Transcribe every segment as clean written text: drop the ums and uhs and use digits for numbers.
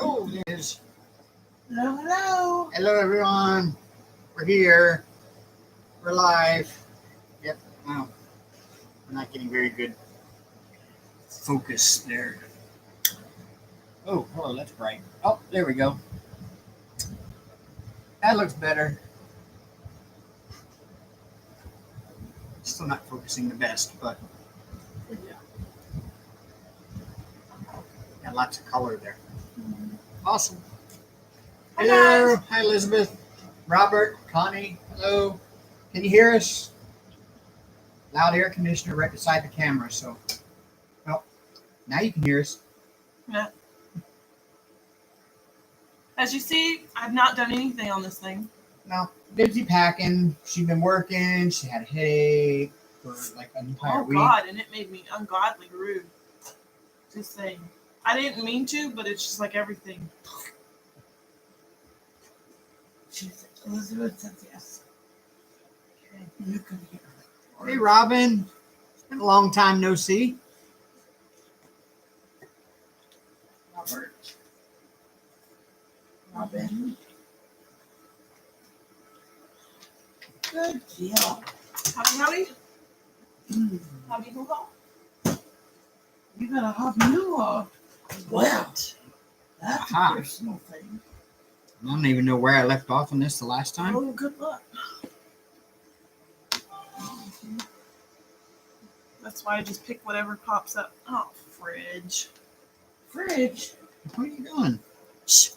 Oh, it is. Hello, hello. Hello, everyone. We're here. We're live. Yep. Wow. We're not getting very good focus there. Oh, hello. That's bright. Oh, there we go. That looks better. Still not focusing the best, but yeah. Got lots of color there. Awesome. Hi, Hello. guys. Hi, Elizabeth. Robert. Connie. Hello. Can you hear us? Loud air conditioner right beside the camera, so. Well, now you can hear us. Yeah. As you see, I've not done anything on this thing. No, busy packing. She's been working. She had a headache for like an entire week. Oh, God, and it made me ungodly rude. Just saying. I didn't mean to, but it's just like everything. Elizabeth says yes. Okay, you can hear her. Hey, Robin. It's been a long time no see. Robin. Good deal. Howdy. Mm. Howdy, hoo-ha. You got a hobby new wet. That's Aha. a personal thing. I don't even know where I left off on this the last time. Oh, good luck. That's why I just pick whatever pops up. Oh, fridge. Fridge. What are you doing? Shh.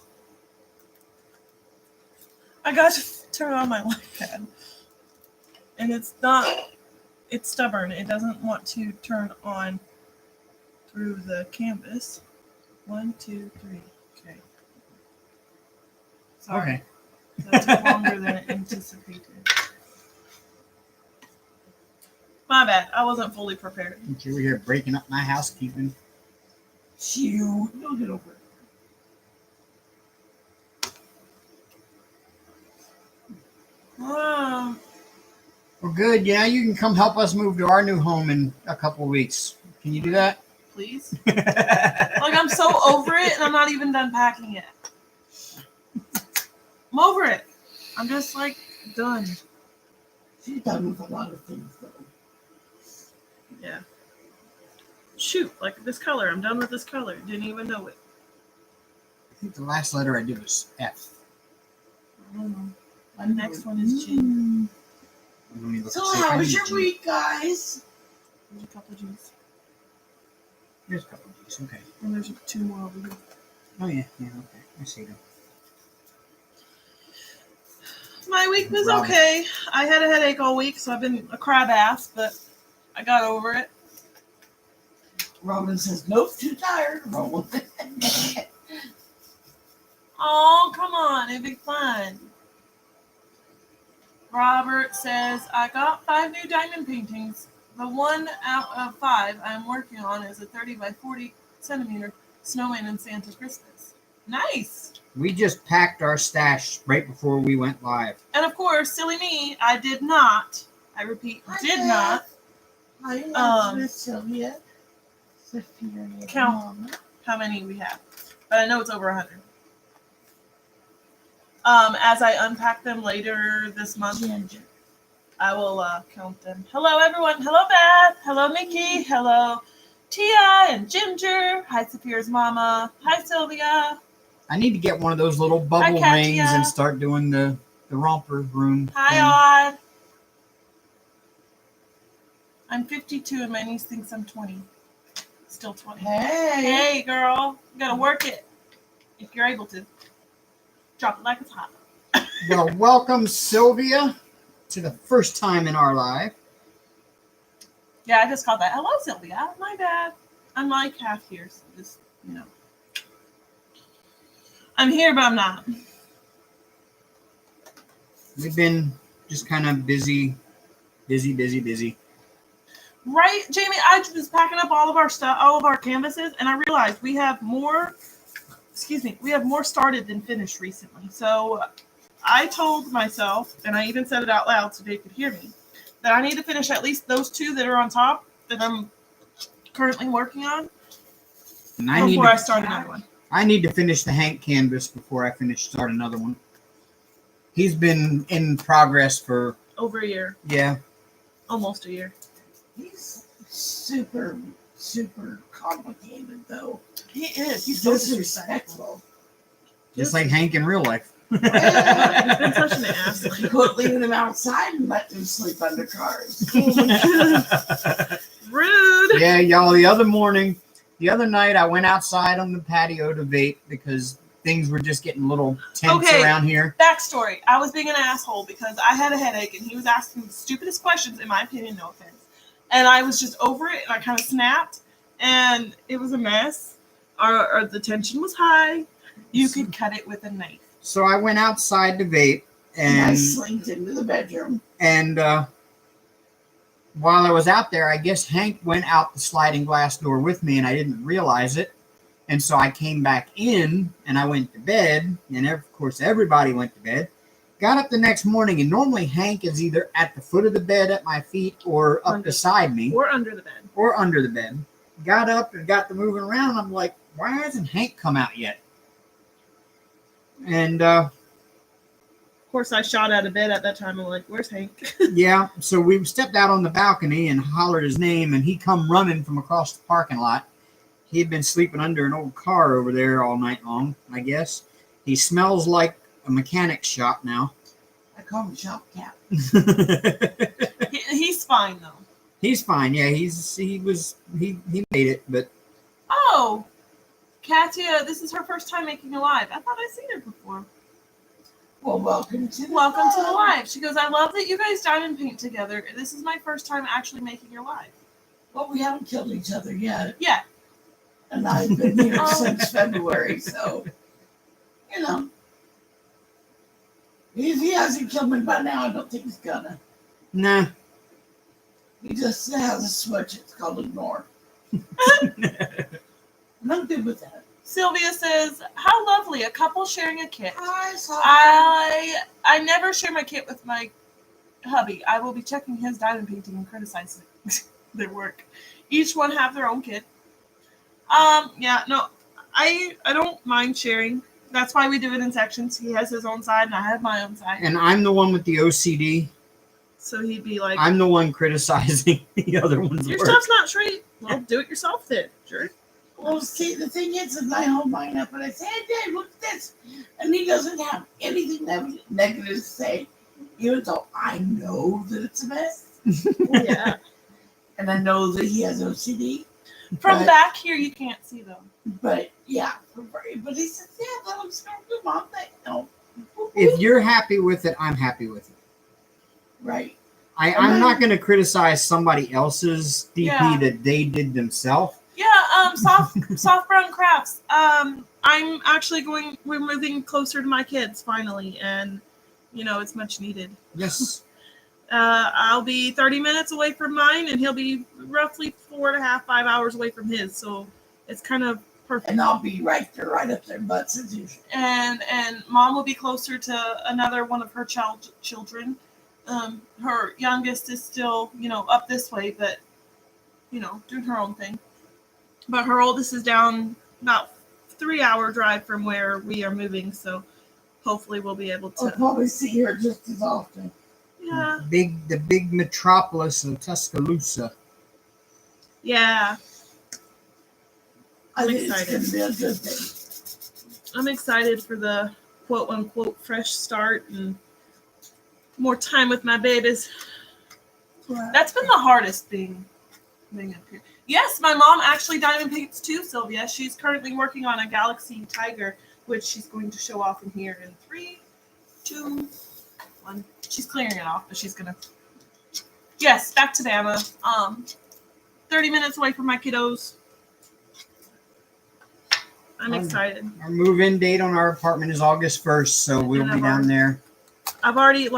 I got to turn on my light pad. And it's stubborn. It doesn't want to turn on through the canvas. 1, 2, 3. Okay. Sorry. Okay. That took longer than anticipated. My bad. I wasn't fully prepared. You were here breaking up my housekeeping. You'll get over it. Oh, Well, good. Yeah, you can come help us move to our new home in a couple of weeks. Can you do that? please. Like, I'm so over it, and I'm not even done packing it. I'm over it. I'm just, like, done. She's done with a lot of things, though. Yeah. Shoot, like this color. I'm done with this color. Didn't even know it. I think the last letter I did was F. I don't know. My next one is G. Let me look So and see if I how was need your G. week, guys? There's a couple of G's. Here's a couple of G's. Okay. And there's 2 more over here. Oh, yeah. Yeah, okay. I see them. My week was Robin. okay. I had a headache all week, so I've been a crab ass, but I got over it. Robin says, nope, too tired. Roll. Oh, come on. It'd be fun. Robert says, I got 5 new diamond paintings. The one out of 5 I'm working on is a 30 by 40 centimeter snowman and Santa Christmas. Nice. We just packed our stash right before we went live. And of course, silly me, I did not, I repeat, did not Hi, Elizabeth, Sylvia. Sophia, count Mama. how many we have. But I know it's over 100. As I unpack them later this month, Ginger. I will count them. Hello, everyone. Hello, Beth. Hello, Mickey. Hello, Tia and Ginger. Hi, Sapphira's mama. Hi, Sylvia. I need to get one of those little bubble Hi, rings Katia. and start doing the romper room. Hi, Odd. I'm 52 and my niece thinks I'm 20. Still 20. Hey. Hey, girl. You gotta work it if you're able to. Drop it like it's hot. Well, welcome, Sylvia, to the first time in our live. Yeah, I just called that. Hello, Sylvia. My bad. I'm like half here, so just, I'm here, but I'm not. We've been just kind of busy. Right, Jamie? I was packing up all of our stuff, all of our canvases, and I realized we have more started than finished recently. So I told myself, and I even said it out loud so Dave could hear me, that I need to finish at least those 2 that are on top that I'm currently working on And I need before to, I start another one. I need to finish the Hank canvas before I start another one. He's been in progress for Over a year, yeah. almost a year. He's super, super complicated, though. He is. He's so disrespectful. Disrespectful. Just like Hank in real life. He's been such an ass. Quit leaving him outside and let him sleep under cars. Rude. Yeah, y'all. The other night, I went outside on the patio to vape because things were just getting a little tense around here. Backstory. I was being an asshole because I had a headache and he was asking the stupidest questions, in my opinion, no offense. And I was just over it and I kind of snapped and it was a mess. The tension was high. You could cut it with a knife. So I went outside to vape And I and slinked into the bedroom. while I was out there, I guess Hank went out the sliding glass door with me and I didn't realize it. And so I came back in and I went to bed. And of course, everybody went to bed. Got up the next morning and normally Hank is either at the foot of the bed at my feet or up beside me. Or under the bed. Or under the bed. Got up and got to moving around. And I'm like, why hasn't Hank come out yet? And Of course, I shot out of bed at that time. I'm like, where's Hank? yeah, so we stepped out on the balcony and hollered his name, and he come running from across the parking lot. He had been sleeping under an old car over there all night long, I guess. He smells like a mechanic's shop now. I call him Shop Cat. He's fine, though. He's fine, yeah. He made it, but Oh, Katya, this is her first time making a live. I thought I'd seen her before. Well, welcome to the live. She goes, I love that you guys diamond paint together. This is my first time actually making your live. Well, we haven't killed each other yet. Yeah. And I've been here since February, so, you know. If he hasn't killed me by now, I don't think he's gonna. nah. He just has a switch. It's called ignore. And I'm good with that. Sylvia says, how lovely, a couple sharing a kit. Hi, I never share my kit with my hubby. I will be checking his diamond painting and criticizing their work. Each one have their own kit. Yeah, no, I don't mind sharing. That's why we do it in sections. He has his own side and I have my own side. And I'm the one with the OCD. So he'd be like, I'm the one criticizing the other one's your work. stuff's not straight. Well, do it yourself then. Sure. Well, see, the thing is I hold mine up and I say, hey, Dad, look at this. And he doesn't have anything negative to say, even though I know that it's a mess. Yeah. And I know that he has OCD. From back here, you can't see them. But, yeah. But he says, yeah, that looks good, Mom. No. If you're happy with it, I'm happy with it. Right. I'm not going to criticize somebody else's DP that they did themselves. Yeah, soft brown crafts. I'm actually we're moving closer to my kids finally, and it's much needed. Yes. I'll be 30 minutes away from mine, and he'll be roughly 4.5, 5 hours away from his. So it's kind of perfect. And I'll be right up their butts as usual. And Mom will be closer to another one of her children. Her youngest is still, up this way, but doing her own thing. But her oldest is down about 3-hour drive from where we are moving, so hopefully we'll be able to. I'll probably see her just as often. Yeah. The big metropolis of Tuscaloosa. Yeah. I think it's going to be a good thing. I'm excited for the quote unquote fresh start and more time with my babies. Right. That's been the hardest being up here. Yes, my mom actually diamond paints too, Sylvia. She's currently working on a Galaxy Tiger, which she's going to show off in here in 3, 2, 1. She's clearing it off, but she's gonna. Yes, back to Bama. 30 minutes away from my kiddos. I'm excited. Our move-in date on our apartment is August 1st, so we'll be down there. I've already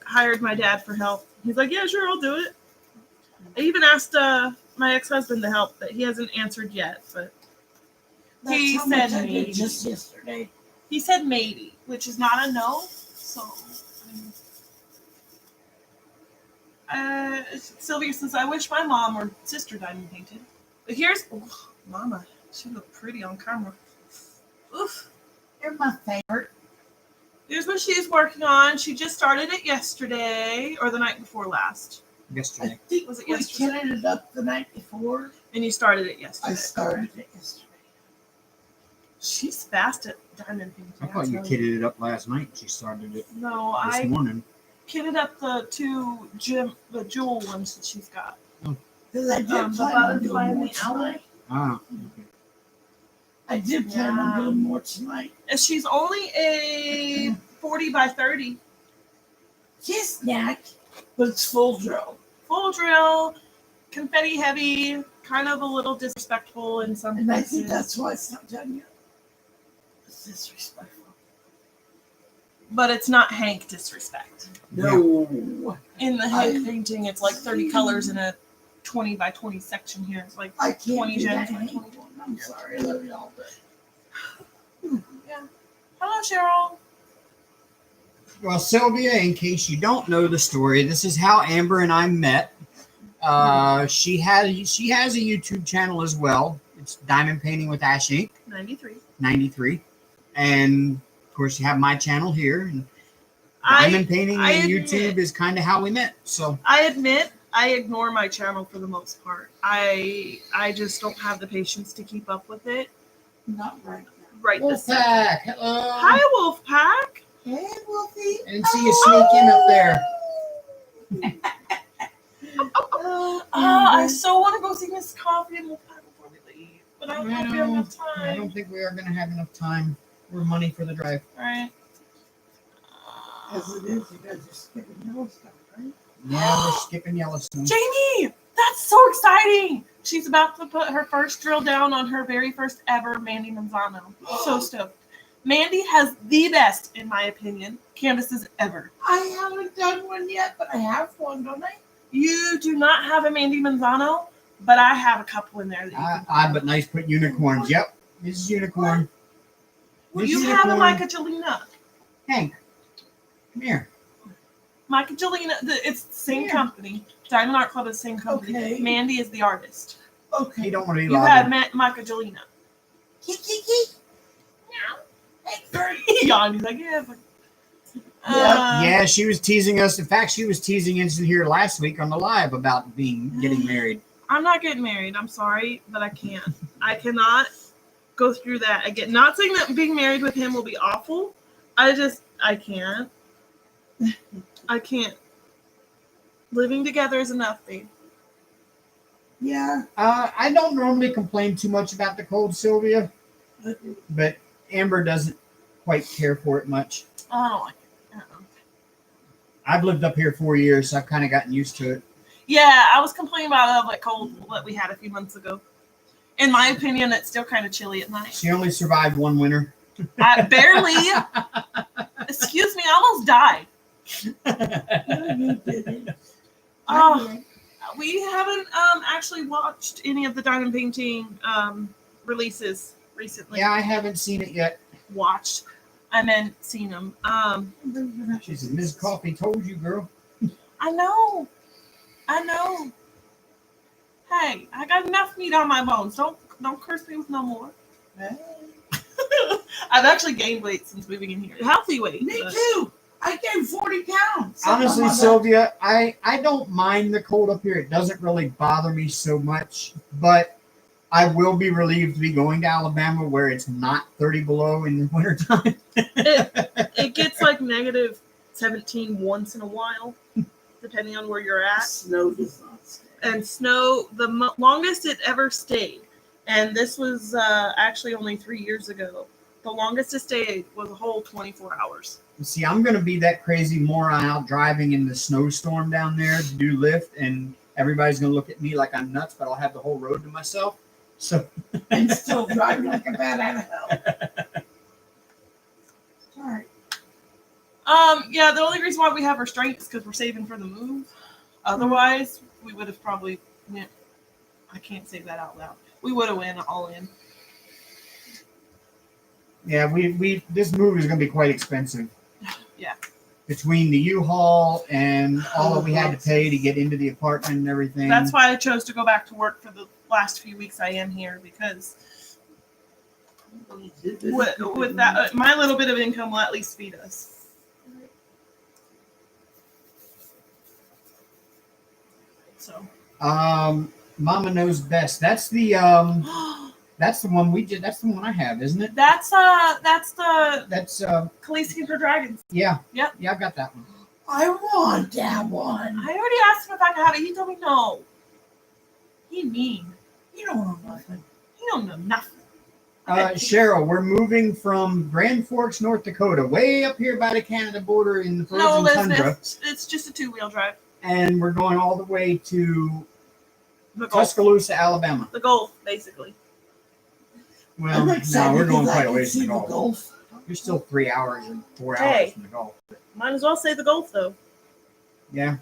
hired my dad for help. He's like, yeah, sure, I'll do it. I even asked my ex-husband to help, but he hasn't answered yet. But he said maybe. Just yesterday. He said maybe, which is not a no. So, Sylvia says, I wish my mom or sister diamond painted. But here's, Mama, she looked pretty on camera. Oof. You're my favorite. Here's what she's working on. She just started it yesterday or the night before last. I Yesterday. think Was it we yesterday? kitted it up the night before. And you started it I yesterday. started it yesterday. She's fast at diamond painting. I thought you tell you. kitted it up last night. She started it No, this I morning. kitted up the the jewel ones that she's got. Because I did The plan on butterfly doing and more the owl. tonight. Ah, okay. I did plan on Yeah. doing more tonight. And she's only a 40 by 30. She's snack, but it's full drill. Full drill, confetti heavy, kind of a little disrespectful in some And I places. think that's why it's not done yet. It's disrespectful. But it's not Hank disrespect. No. In the Hank painting, it's like 30 colors in a 20 by 20 section here. It's like I can't 20 do that. gems. Hank. I'm sorry. I love y'all, but Yeah. Hello, Cheryl. Well, Sylvia, in case you don't know the story, this is how Amber and I met. She has a YouTube channel as well. It's Diamond Painting with Ash Ink 93. 93, and of course you have my channel here. And I diamond painting I and admit- YouTube is kind of how we met. So admit I ignore my channel for the most part. I just don't have the patience to keep up with it not right now. right this second. Wolfpack, hello. Hi, Wolfpack. Hey, Wolfie. I didn't see you sneak in up there. Oh, I so want to go see Miss Coffee and Wolfpack before we leave, but I don't know if we have enough I time. don't think we are going to have enough time or money for the drive. All right. as it is, you guys are skipping Yellowstone, right? Yeah, we're skipping Yellowstone. Jamie, that's so exciting. She's about to put her first drill down on her very first ever Mandy Manzano. So stoked. Mandy has the best, in my opinion, canvases ever. I haven't done one yet, but I have one, don't I? You do not have a Mandy Manzano, but I have a couple in there. That you can Odd but nice put unicorns. Yep, this is unicorn. Well, This you is have a unicorn. Michaelgelina. Hank, come here. Michaelgelina, it's the same Yeah. company. Diamond Art Club is the same company. Okay. Mandy is the artist. Okay. You don't want to be You have loud. Michaelgelina. Kiki. Hey, Kurt. Yawn. He's like, yeah. But, Yeah, she was teasing us. In fact, she was teasing us in here last week on the live about getting married. I'm not getting married. I'm sorry, but I can't. I cannot go through that again. Not saying that being married with him will be awful. I can't. I can't. Living together is enough, babe. Yeah. I don't normally complain too much about the cold, Sylvia, but Amber doesn't quite care for it much. I don't like it. Uh-uh. I've lived up here 4 years, so I've kind of gotten used to it. Yeah, I was complaining about that cold that we had a few months ago. In my opinion, it's still kind of chilly at night. She only survived one winter. I barely. Excuse me, I almost died. No, you didn't. Oh, we haven't actually watched any of the diamond painting releases recently. Yeah, I haven't seen it yet. Watched. I meant seen them. She said, Ms. Coffee told you, girl. I know. Hey, I got enough meat on my bones. Don't curse me with no more. Hey. I've actually gained weight since moving in here. Healthy weight. Me but- too. I gained 40 pounds. Honestly, Oh, my God. Sylvia, I don't mind the cold up here. It doesn't really bother me so much, but I will be relieved to be going to Alabama where it's not 30 below in the wintertime. It gets like negative 17 once in a while, depending on where you're at. Snow does not stay. And snow, the longest it ever stayed, and this was actually only 3 years ago, the longest it stayed was a whole 24 hours. See, I'm going to be that crazy moron out driving in the snowstorm down there to do lift, and everybody's going to look at me like I'm nuts, but I'll have the whole road to myself. So, And still driving like a bat out of hell. All right. Yeah, the only reason why we have restraints is because we're saving for the move. Otherwise, we would have probably went. I can't say that out loud. We would have went all in. yeah, we this move is going to be quite expensive. Yeah. Between the U-Haul and all that we had to pay to get into the apartment and everything. That's why I chose to go back to work for the last few weeks I am here, because with that, my little bit of income will at least feed us. So. Mama Knows Best. That's the one we did. That's the one I have, isn't it? That's the That's Khaleesi for Dragons. yeah. Yep. Yeah, I've got that one. I want that one. I already asked him if I could have it. He told me no. He mean. You don't know nothing. He don't know nothing. Cheryl, we're moving from Grand Forks, North Dakota, way up here by the Canada border in the frozen No, tundra, Elizabeth, it's just a 2-wheel drive. and we're going all the way to The Gulf. Tuscaloosa, Alabama. The Gulf, basically. Well, I'm no, excited we're going because I quite a can ways see from the the Gulf. Gulf. You're still 3 hours and 4 Hey. hours from the Gulf. Might as well say the Gulf, though. Yeah.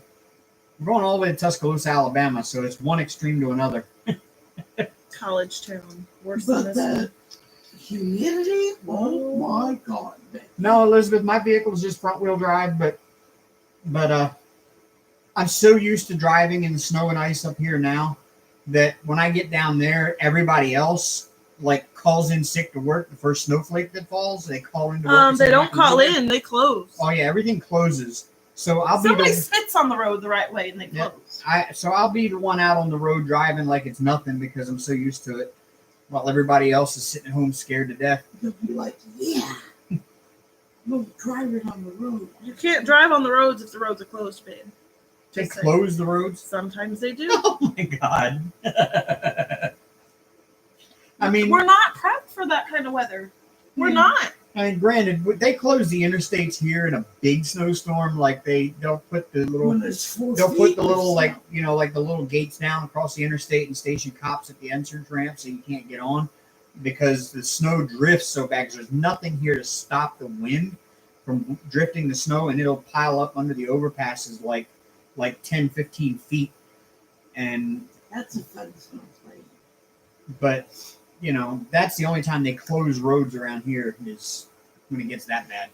We're going all the way to Tuscaloosa, Alabama, so it's one extreme to another. College town. Worse than But this the humidity, oh my God. No, Elizabeth, my vehicle is just front wheel drive, but I'm so used to driving in the snow and ice up here now that when I get down there, everybody else like calls in sick to work. The first snowflake that falls, they call into work. and say They they're don't not gonna call be there. in, they close. Oh yeah, everything closes. So I'll Somebody be spits on the road the right way and they Yep. close. I'll be the one out on the road driving like it's nothing because I'm so used to it, while everybody else is sitting at home scared to death. They'll be like, yeah, no driving on the road. You can't drive on the roads if the roads are closed, babe. They Just saying. close the roads. Sometimes they do. Oh my God. I mean, we're not prepped for that kind of weather. We're Yeah. not. I mean, granted, they close the interstates here in a big snowstorm. Like they'll put the little, When there's 4 they'll feet put the of little snow. like the little gates down across the interstate and station cops at the entrance ramp so you can't get on because the snow drifts so bad. 'Cause there's nothing here to stop the wind from drifting the snow, and it'll pile up under the overpasses like 10, 15 feet. And That's a fun snow place. but that's the only time they close roads around here is when it gets that bad.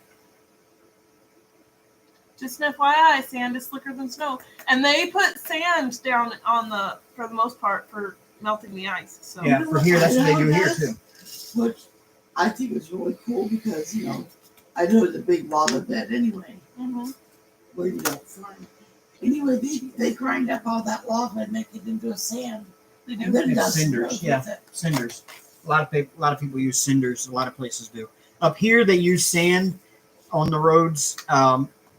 Just an FYI, sand is slicker than snow. And they put sand down for the most part, for melting the ice. So Yeah, for here, that's what they do here too. Which I think is really cool because, I know the big lava bed anyway, Mhm. where you don't find. Anyway, they grind up all that lava and make it into a sand. They do. And then It's dust cinders, goes yeah. with it. Cinders. A lot of people use cinders. A lot of places do. Up here, they use sand on the roads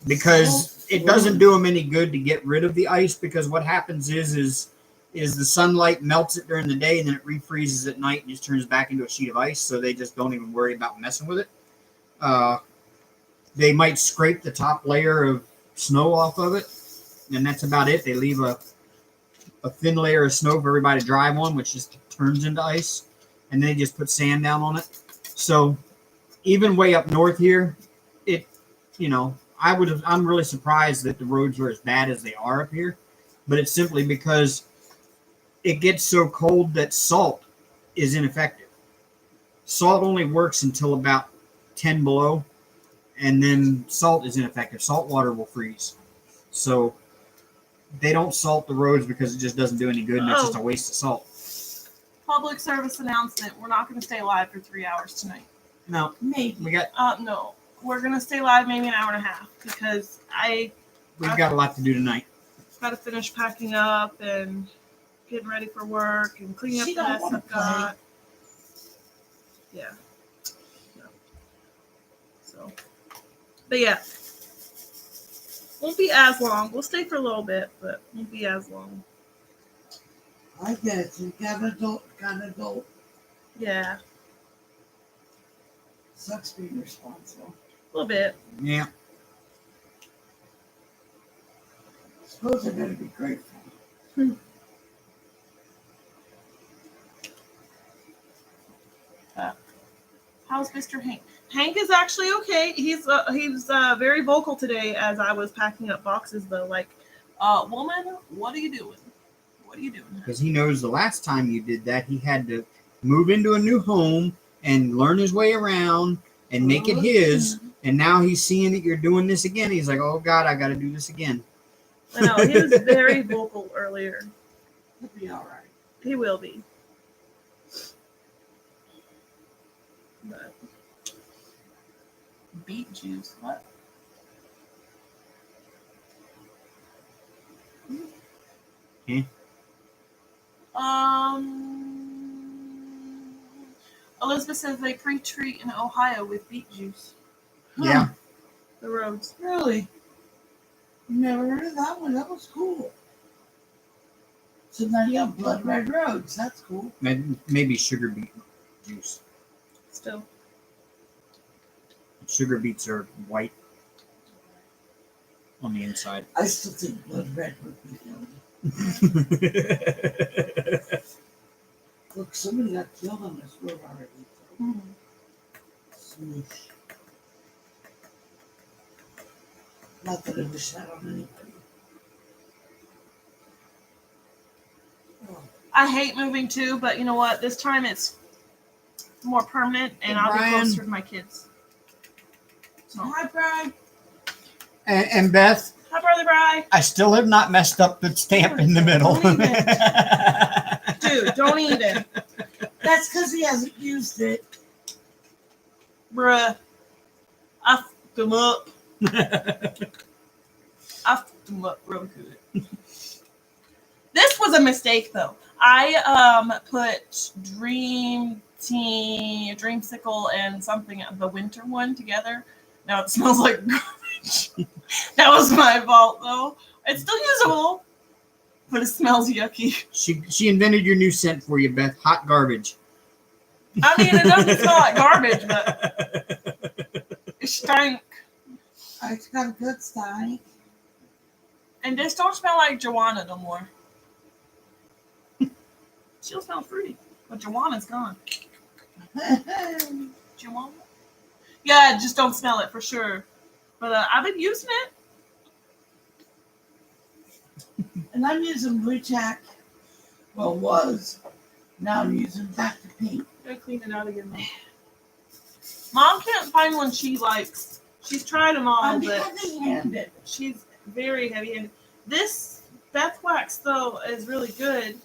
because it doesn't do them any good to get rid of the ice. Because what happens is the sunlight melts it during the day and then it refreezes at night and just turns back into a sheet of ice. So they just don't even worry about messing with it. They might scrape the top layer of snow off of it, and that's about it. They leave a thin layer of snow for everybody to drive on, which just turns into ice, and then they just put sand down on it. So even way up north here, I'm really surprised that the roads are as bad as they are up here, but it's simply because it gets so cold that salt is ineffective. Salt only works until about 10 below, and then salt is ineffective. Salt water will freeze. So they don't salt the roads because it just doesn't do any good, and it's just a waste of salt. Public service announcement. We're not going to stay live for 3 hours tonight. No, Maybe. we got No. We're going to stay live maybe an hour and a half because we've got a lot to do tonight. got to finish packing up and getting ready for work and cleaning up She the don't mess wanna I've got. Yeah. No. So, but yeah. Won't be as long. We'll stay for a little bit, but won't be as long. I guess you got adult. Yeah. Sucks being responsible. A little bit. Yeah. Suppose I gotta be grateful. How's Mr. Hank? Hank is actually okay. He's very vocal today as I was packing up boxes though. Like, woman, what are you doing? What are you doing? Because he knows the last time you did that, he had to move into a new home and learn his way around and make it his. And now he's seeing that you're doing this again. He's like, oh God, I got to do this again. I know, he was very vocal earlier. He'll be all right. He will be. But beet juice, what? Hmm? Elizabeth says they pre-treat in Ohio with beet juice. Yeah. The roads. Really? Never heard of that one. That was cool. So now you have blood red roads. That's cool. Maybe sugar beet juice. Still. Sugar beets are white on the inside. I still think blood red would be healthy. Look, somebody got killed on this road already. Hmm. Smoosh. Not that I wish that on anybody. Oh, I hate moving too, but you know what? This time it's more permanent, and Hey, I'll be Brian. closer to my kids. So, hi, Brian. And Beth, hi, Brother Bri. I still have not messed up the stamp in the middle. Don't Dude, don't even. That's because he hasn't used it. Bruh. I fucked them up. I fucked them up real good. This was a mistake, though. I put Dreamsicle, and something, the winter one together. Now it smells like garbage. That was my fault, though. It's still usable, but it smells yucky. She invented your new scent for you, Beth. Hot garbage. I mean, it doesn't smell like garbage, but it stank. It's got a good style. And this don't smell like Joanna no more. She'll smell fruity, but Joanna's gone. Joanna? Yeah, just don't smell it for sure. But I've been using it. And I'm using Blue Tack. Well, was. Now I'm using Dr. Pink. Gotta clean it out again, Mom. Mom can't find one she likes. She's tried them all, I'm but heavy-handed. she's very heavy-handed. This Beth Wax, though, is really good.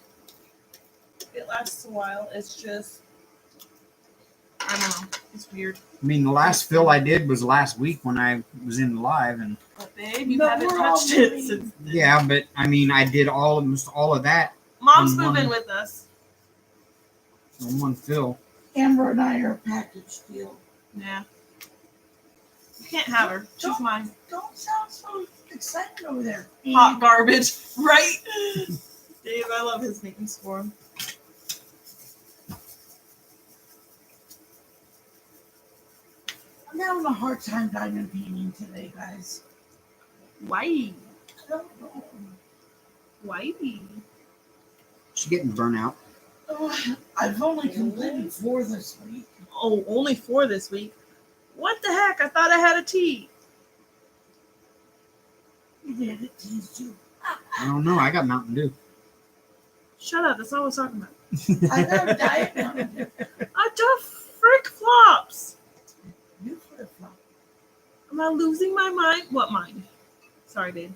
It lasts a while. It's just, I don't know. It's weird. I mean, the last fill I did was last week when I was in live, and But babe, you No, haven't we're all touched it moving. since. yeah, but I mean, I did almost all of that Mom's in moving one- with us. in one fill. Amber and I are a package deal. Yeah. You can't have her. She's mine. Don't sound so excited over there. Hot garbage, right? Dave, I love his names for him. I'm having a hard time diamond painting today, guys. Why? I don't know. Why? She's getting burnt out. Oh, I've only completed 4 this week. Oh, only 4 this week. What the heck? I thought I had a T. You did it, teased you. I don't know. I got Mountain Dew. Shut up. That's all I was talking about. I got a diet Mountain Dew. I just frick flops. You flip-flop. Am I losing my mind? What mind? Sorry, babe.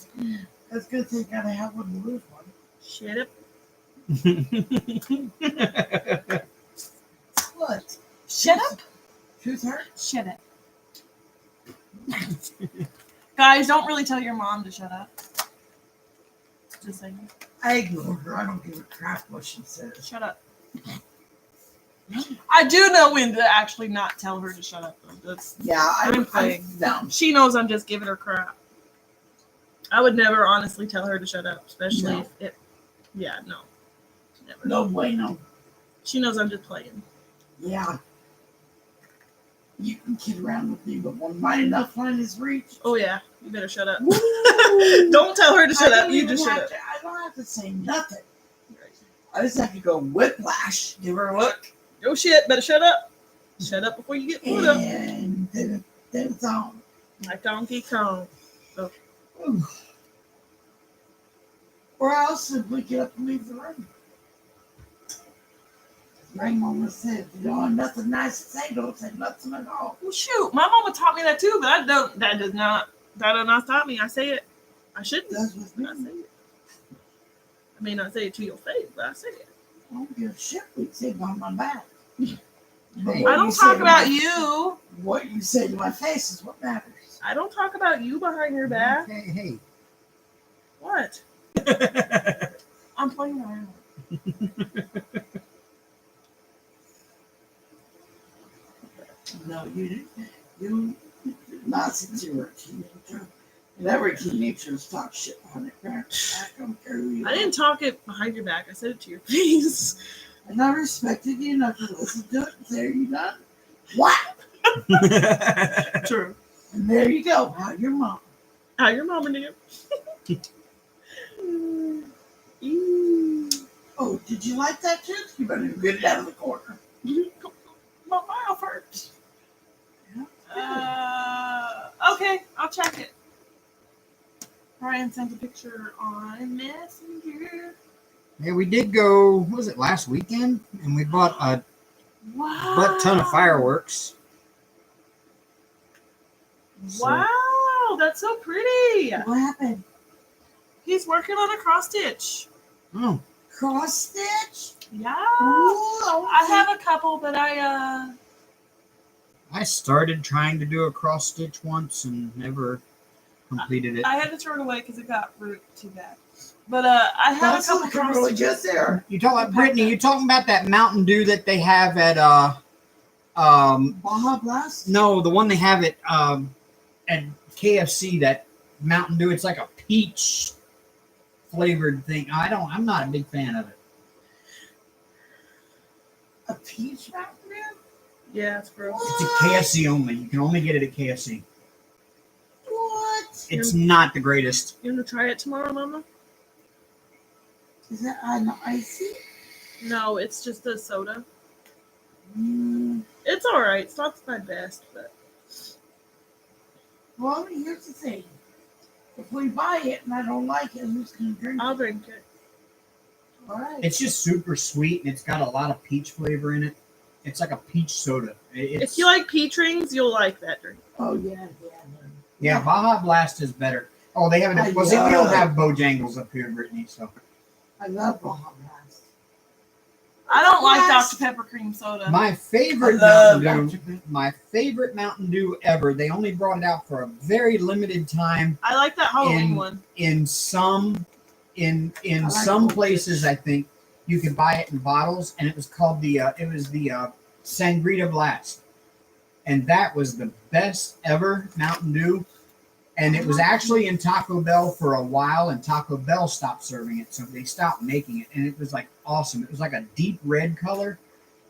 That's a good thing. Gotta have one to lose one. Shut up. What? Shut up. Truth hurt? Shut up. Guys, don't really tell your mom to shut up. Just saying. I ignore her. I don't give a crap what she says. Shut up. I do know when to actually not tell her to shut up. Though. That's, Yeah, I'm playing. down. she knows I'm just giving her crap. I would never honestly tell her to shut up, especially No. if it. Yeah, no. Never. No bueno. She knows I'm just playing. Yeah. You can kid around with me, but when my enough line is reached, Oh, yeah. You better shut up. woo! Don't tell her to shut I up. don't You even just shut have up. to- I don't have to say nothing. I just have to go whiplash, give her a look, Oh, shit. Better shut up. Shut up before you get pulled up. and then it's on. Like Donkey Kong. Ooh. Or I'll simply get up and leave the room. My mama said, if you don't have nothing nice to say, don't say nothing at all. Well, shoot. My mama taught me that too, but I don't. That does not stop me. I say it. I shouldn't. That's with me. I say it. I may not say it to your face, but I say it. I don't give a shit. We sit on my back. But Hey. what I don't you say talk to about my- you. What you say to my face is what matters. I don't talk about you behind your back. Hey, What? hey. I'm playing around. No, you not since you were a teenager. And every teenager's talk shit behind their parents' back. I don't care who you I are. didn't talk it behind your back. I said it to your face. And I respected you enough to listen to it and say, are you done? What? True. And there you go. How your mom. How your mama knew. Ew. Oh, did you like that tooth? You better get it out of the corner. My mouth hurts. Okay, I'll check it. Brian sent a picture on Messenger. Yeah, we did go, what was it, last weekend? And we bought a Wow. butt ton of fireworks. So- Wow, that's so pretty. What happened? He's working on a cross stitch. Oh, Cross stitch? Yeah. Ooh, I have a couple, but I started trying to do a cross stitch once and never completed it. had to throw it away because it got ripped too bad. But I have That's a couple looking cross really stitches. good there. You talking about Brittany? You talking about that Mountain Dew that they have at Baja Blast? no, the one they have at KFC, that Mountain Dew. It's like a peach flavored thing. I'm not a big fan of it. A peach Mountain Dew? Yeah, it's gross. It's a KFC only. You can only get it at KFC. What? It's not the greatest. You want to try it tomorrow, Mama? Is that an icy? No, it's just a soda. Mm, It's all right. It's not my best, but well, here's the thing. If we buy it and I don't like it, who's going to drink I'll it? drink it. All right. It's just super sweet and it's got a lot of peach flavor in it. It's like a peach soda. If you like peach rings, you'll like that drink. Oh, yeah. Yeah, Baja Blast is better. Oh, they have it. Well, see, we don't have Bojangles up here, Brittany. So I love Baja Blast. I don't like Yes. Dr. Pepper cream soda. my favorite I love Mountain Dew, Dr. Pepper. my favorite Mountain Dew ever. They only brought it out for a very limited time I like that Halloween one. in some like some Gold places. I think you could buy it in bottles, and it was called the Sangrita Blast, and that was the best ever Mountain Dew. And it was actually in Taco Bell for a while, and Taco Bell stopped serving it, so they stopped making it. And it was like awesome. It was like a deep red color,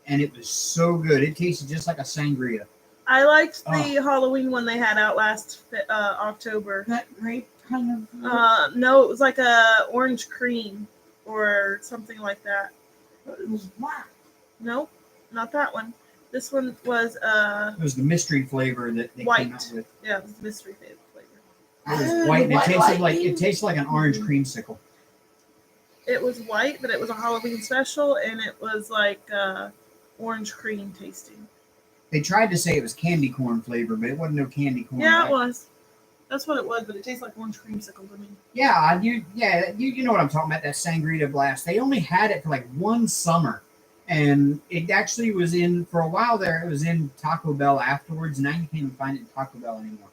and it was so good. It tasted just like a sangria. I liked the Oh. Halloween one they had out last October. That grape kind of. No, it was like a orange cream or something like that. It was black. Nope, not that one. This one was It was the mystery flavor that they White. came out with. yeah, it was mystery flavor. It was Ah, white, and it white tasted lightning. like an orange creamsicle. It was white, but it was a Halloween special, and it was like orange cream tasting. They tried to say it was candy corn flavor, but it wasn't no candy corn. Yeah, it was. That's what it was, but it tastes like orange creamsicle to me. Yeah, you know what I'm talking about, that Sangrita Blast. They only had it for like one summer. And it actually was in, for a while there, it was in Taco Bell afterwards. Now you can't even find it in Taco Bell anymore.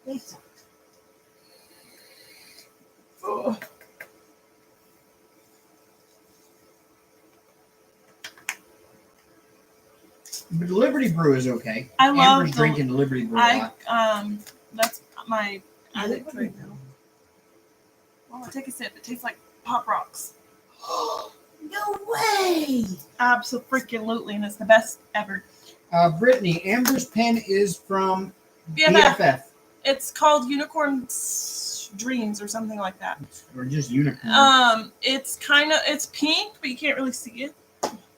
They suck. Oh. But the Liberty Brew is okay. I love Amber's the- drinking the Liberty Brew a lot. That's my addict right now. Oh, take a sip. It tastes like Pop Rocks. No way! Absolutely, and it's the best ever. Brittany, Amber's pen is from BFF. BFF. It's called Unicorn Dreams or something like that. Or just Unicorn. It's it's pink, but you can't really see it.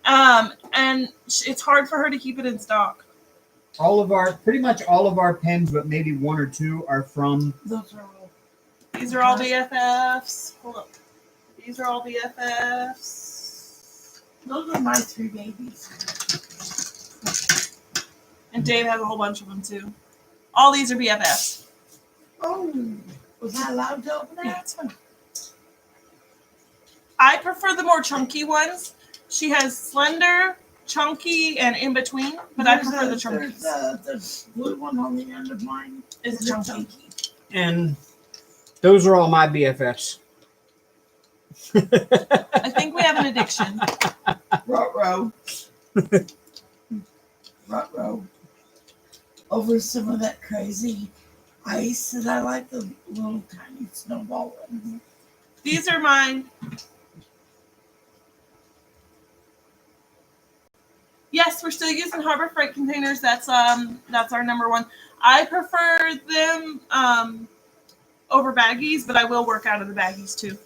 And it's hard for her to keep it in stock. Pretty much all of our pens, but maybe one or two are from. Those are all. These are all BFFs. Hold up. These are all BFFs. Those are my three babies. And Dave has a whole bunch of them too. All these are BFFs. Oh, was I allowed to open Yeah, that? it's fine. I prefer the more chunky ones. She has slender, chunky and in between, but I prefer the chunky. The blue one on the end of mine Is is chunky. And those are all my BFFs. I think we have an addiction. Ruh-roh. Ruh-roh. Over some of that crazy ice that I like, the little tiny snowball ones. These are mine. Yes, we're still using Harbor Freight containers. That's our number one. I prefer them over baggies, but I will work out of the baggies too.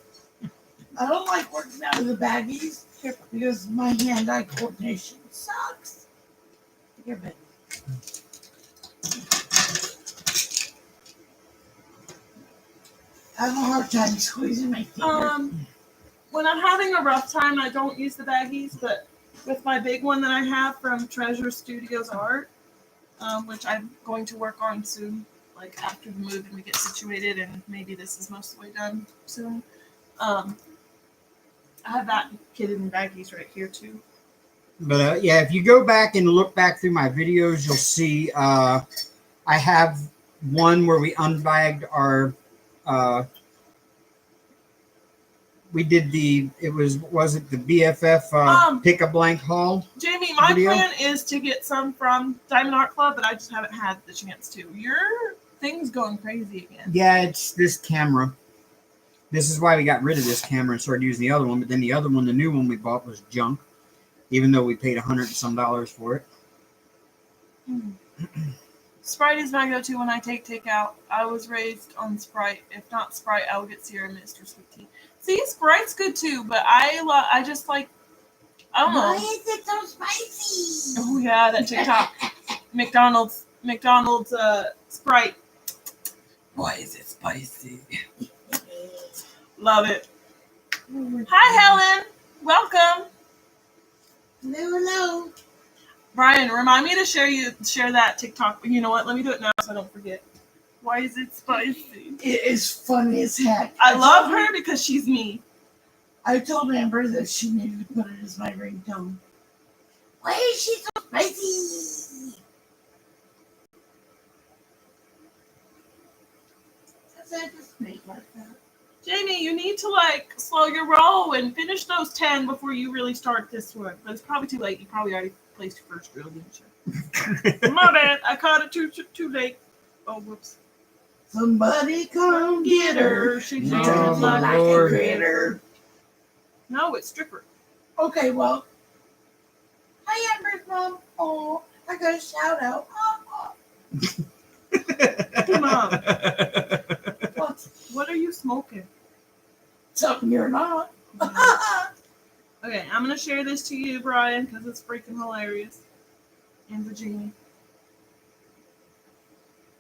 I don't like working out of the baggies because my hand-eye coordination sucks. Here, baby. I have a hard time squeezing my fingers. When I'm having a rough time, I don't use the baggies, but with my big one that I have from Treasure Studios Art, which I'm going to work on soon, like after the move and we get situated, and maybe this is most of the way done soon. I have that kitted in baggies right here too. But yeah, if you go back and look back through my videos, you'll see I have one where we unbagged our. We did was it the BFF pick a blank haul? Jamie, my video? plan is to get some from Diamond Art Club, but I just haven't had the chance to. Your thing's going crazy again. Yeah, it's this camera. This is why we got rid of this camera and started using the other one. But then the other one, the new one we bought, was junk, even though we paid $100 and some for it. Sprite is my go-to when I take takeout. I was raised on Sprite. If not Sprite, I will get Sierra Mist or Sweet Tea. See, Sprite's good too, but I just like, I don't know. Why is it so spicy? Oh yeah, that TikTok. McDonald's Sprite. Why is it spicy? Love it. Hi, Helen. Welcome. Hello. Brian, remind me to share that TikTok. You know what? Let me do it now so I don't forget. Why is it spicy? It is funny as heck. I love her because she's me. I told Amber that she needed to put it as my ringtone. Why is she so spicy? Because I just make like that. Jamie, you need to slow your roll and finish those 10 before you really start this one. But it's probably too late. You probably already placed your first drill, didn't you? My bad. I caught it too late. Oh, whoops. Somebody come get her. She's No, dancing my like Lord. a critter. No, it's stripper. Okay, well. Hi, Amber's mom. Oh, I got a shout out. Mom, What? what are you smoking? Something you're not. Okay, I'm going to share this to you, Brian, because it's freaking hilarious. And Virginia.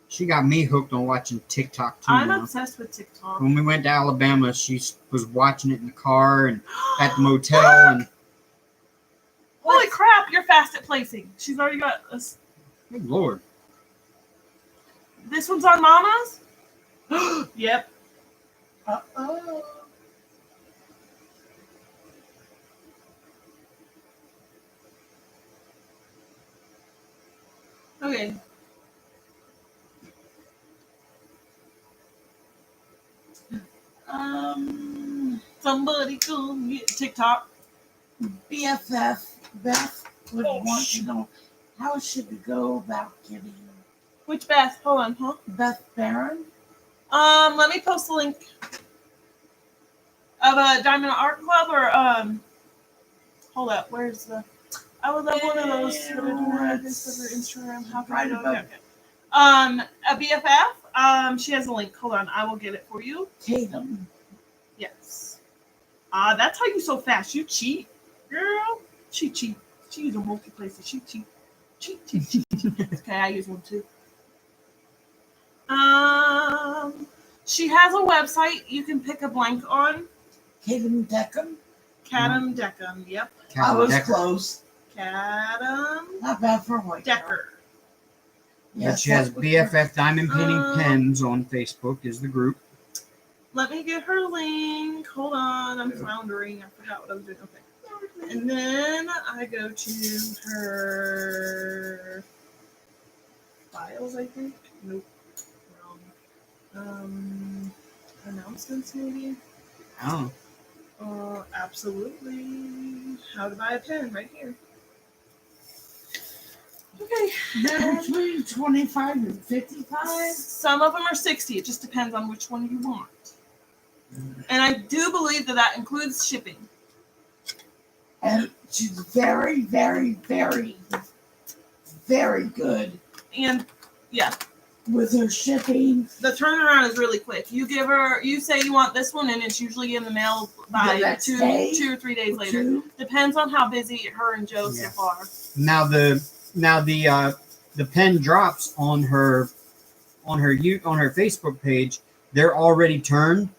She got me hooked on watching TikTok too. I'm now. obsessed with TikTok. When we went to Alabama, she was watching it in the car and at the motel. And Holy crap, you're fast at placing. She's already got us. good Lord. This one's on Mama's? Yep. Uh-oh. Okay. Somebody come get TikTok. BFF Beth would Oh, want to know how should we go about getting Which Beth? Hold on, huh? Beth Barron? Let me post the link of a Diamond Art Club or hold up, where's the I would love one of those for Instagram. How can I do it? Okay. A BFF, she has a link. Hold on, I will get it for you. Tatum. Yes. That's how you so fast. You cheat, girl. She cheat. She use a multi-placer. She cheat. Cheat. Okay, I use one too. She has a website you can pick a blank on. Tatum Deckham. Cadam Deckham. Yep. I was Decker. close. Cadam Not bad for a white girl. Decker. But she has that was BFF Diamond Painting Um, Pens on Facebook is the group. Let me get her link. Hold on, I'm floundering. I forgot what I was doing. Okay. And then I go to her files, I think. Nope. Wrong. Announcements, maybe? Oh. Absolutely. How to buy a pen, right here. Okay. They're between 25 and 55. Some of them are 60. It just depends on which one you want. And I do believe that includes shipping. And she's very, very, very, very good. And yeah, with her shipping. the turnaround is really quick. You say you want this one, and it's usually in the mail by 2 or 3 days later. Depends on how busy her and Joseph are. Now the pen drops on her Facebook page. They're already turned,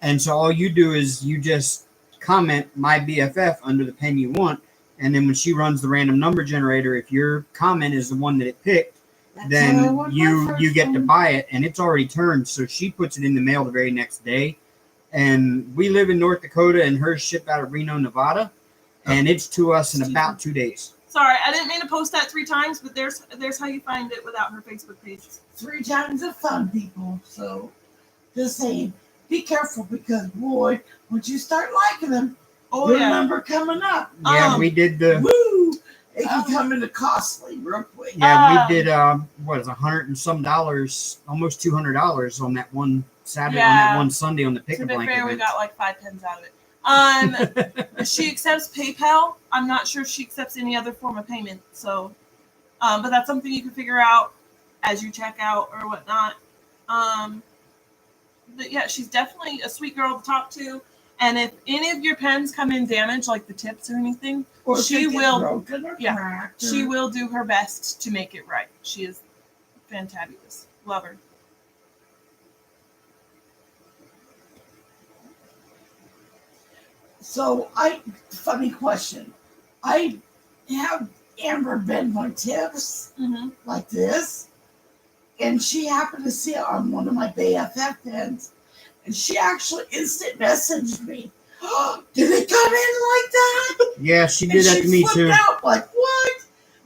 and so all you do is you just comment my BFF under the pen you want, and then when she runs the random number generator, if your comment is the one that it picked, then you get to buy it, and it's already turned. So she puts it in the mail the very next day. And we live in North Dakota, and hers shipped out of Reno, Nevada, and it's to us in about 2 days. Sorry, I didn't mean to post that 3 times, but there's how you find it without her Facebook page. 3 times of fun, people. So just saying, be careful, because boy, once you start liking them, remember coming up. Yeah, we did the woo. It can come into costly real quick. Yeah, we did what is $100 and some, almost $200 on that one Saturday, on that one Sunday on the pick a blanket. To be fair, we got like 5 pens out of it. She accepts PayPal. I'm not sure if she accepts any other form of payment. So, but that's something you can figure out as you check out or whatnot. But yeah, she's definitely a sweet girl to talk to. And if any of your pens come in damaged, like the tips or anything, or she will broken or cracked, she will do her best to make it right. She is fantabulous. Love her. So funny question. I have Amber bend my tips like this, and she happened to see it on one of my BFF pens, and she actually instant messaged me. Oh, did it come in like that? Yeah, she did that to me too. She flipped out like, what?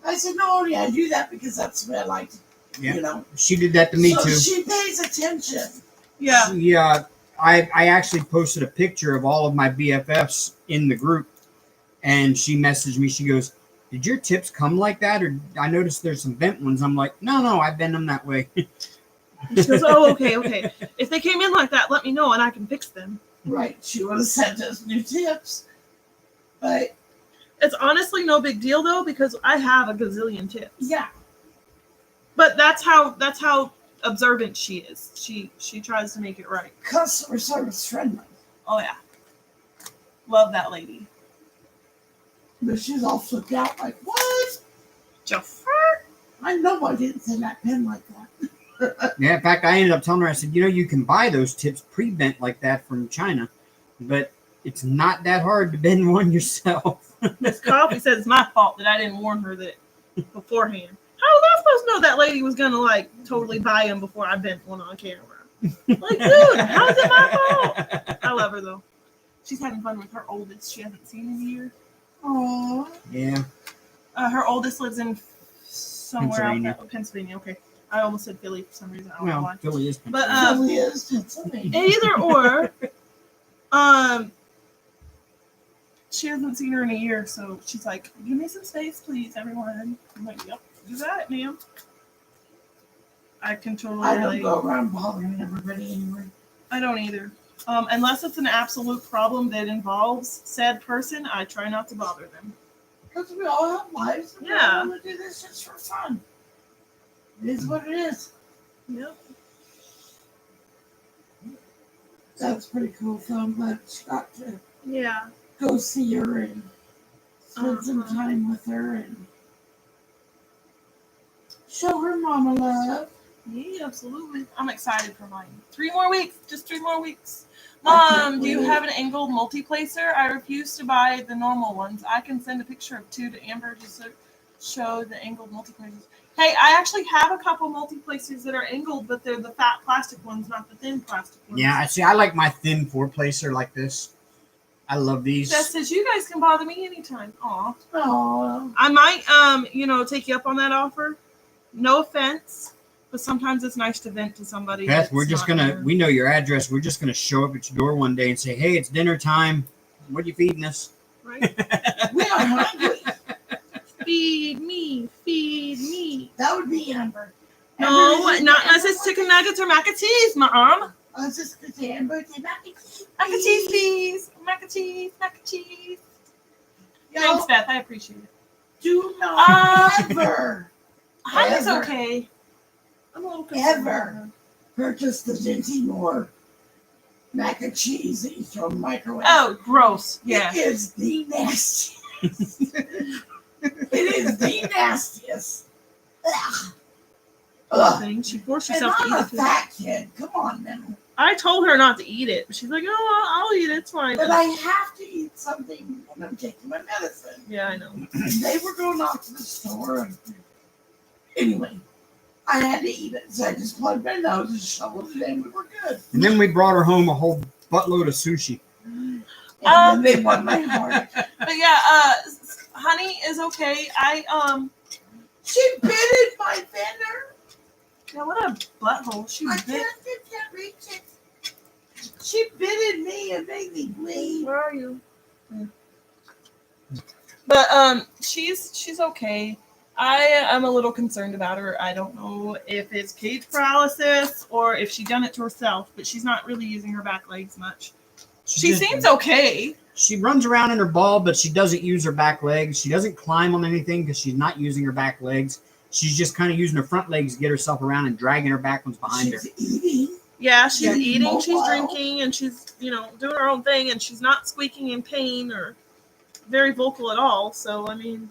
I said, no, I do that because that's the way I like to, you know. She did that to me too. She pays attention. Yeah. Yeah. I actually posted a picture of all of my BFFs in the group, and she messaged me. She goes, did your tips come like that? Or I noticed there's some bent ones. I'm like, no, I bend them that way. She goes, oh, okay. If they came in like that, let me know and I can fix them. Right. She would have sent us new tips. But it's honestly no big deal though, because I have a gazillion tips. Yeah. But that's how observant she is. She tries to make it right. Customer service friendly. Oh yeah. Love that lady. But she's all flipped out like, what? Jaffer? I know I didn't send that pen like that. Yeah, in fact, I ended up telling her, I said, you can buy those tips pre-bent like that from China, but it's not that hard to bend one yourself. Miss Coffee says it's my fault that I didn't warn her that beforehand. How was I supposed to know that lady was going to totally buy them before I bent one on camera? Dude, how is it my fault? I love her though. She's having fun with her oldest. She hasn't seen in a year. Aww. Yeah. Her oldest lives in somewhere out there. Pennsylvania. Okay. I almost said Philly for some reason. I don't know why. Philly is Pennsylvania. But Philly is Pennsylvania. Either or, she hasn't seen her in a year, so she's like, give me some space, please, everyone. I'm like, yep, you got it, ma'am. I can totally I don't go around bothering everybody anyway. I don't either. Unless it's an absolute problem that involves said person, I try not to bother them. Because we all have lives. And we all want to do this just for fun. It is what it is. Yep. That's pretty cool. So I'm glad she got to go see her and spend some time with her and show her mama love. Yeah, absolutely. I'm excited for mine. 3 more weeks. Just 3 more weeks. Mom, do you have an angled multiplacer? I refuse to buy the normal ones. I can send a picture of 2 to Amber just to show the angled multiplacers. Hey, I actually have a couple multiplacers that are angled, but they're the fat plastic ones, not the thin plastic ones. Yeah, I like my thin 4-placer like this. I love these. Beth says you guys can bother me anytime. Aw. Oh, I might take you up on that offer. No offense, but sometimes it's nice to vent to somebody. Beth, that's we're just not gonna. there. We know your address. We're just gonna show up at your door one day and say, "Hey, it's dinner time. What are you feeding us?" Right? we are hungry. Feed me, feed me. That would be Amber. No, Amber, is it not Amber unless it's one chicken day? nuggets or mac and cheese, Mom. I was just going to say Amber, say mac and cheese. Mac and cheese, please. Mac and cheese, mac and cheese. Y'all Thanks, Beth. I appreciate it. do not Um, ever, Honey's Ever. okay. I'm a little concerned Ever. about her. purchase the Dinty Moore mac and cheese that you throw in the microwave. Oh, gross. Yeah. It is the nastiest. It is the nastiest. Ugh. Ugh. Thing. She forced And herself to I'm eat a it. Too. fat kid. Come on now. I told her not to eat it, but she's like, "Oh, I'll eat it. It's fine." But I have to eat something when I'm taking my medicine. Yeah, I know. They were going off to the store. And anyway, I had to eat it. So I just plugged my nose and shoveled it in. We were good. And then we brought her home a whole buttload of sushi. And then they won my heart. But yeah, Honey is okay. She bitted my finger. Yeah, what a butthole. She I bit. can't reach it. She bitted me and made me bleed. Where are you? But she's okay. I am a little concerned about her. I don't know if it's cage paralysis or if she done it to herself, but she's not really using her back legs much. She seems okay. She runs around in her ball, but she doesn't use her back legs. She doesn't climb on anything because she's not using her back legs. She's just kind of using her front legs to get herself around and dragging her back ones behind her. She's eating. Yeah, she's Yeah, eating, she's mobile. drinking, and she's, doing her own thing, and she's not squeaking in pain or very vocal at all. So, I mean,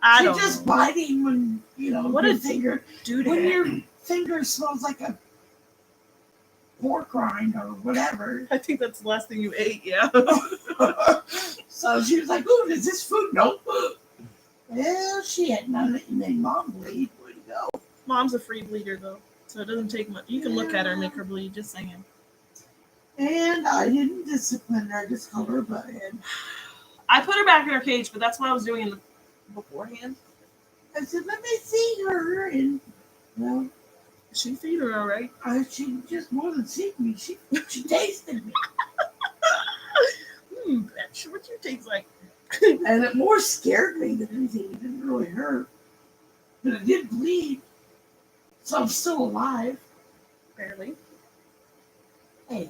I don't She's just know. biting when, What your a finger, Dude, when your finger smells like a pork rind or whatever. I think that's the last thing you ate, yeah. So she was like, "Ooh, is this food?" Nope. Well, she had none of it. You made Mom bleed. Way to go. Mom's a free bleeder, though, so it doesn't take much. You can look at her and make her bleed, just saying. And I didn't discipline her. I just called her a butthead. I put her back in her cage, but that's what I was doing beforehand. I said, "Let me see her." And, well, She feed her all right. she just more than see me. She tasted me. Bitch, what you taste like? And it more scared me than anything. It didn't really hurt. But it did bleed. So I'm still alive. Barely. Hey.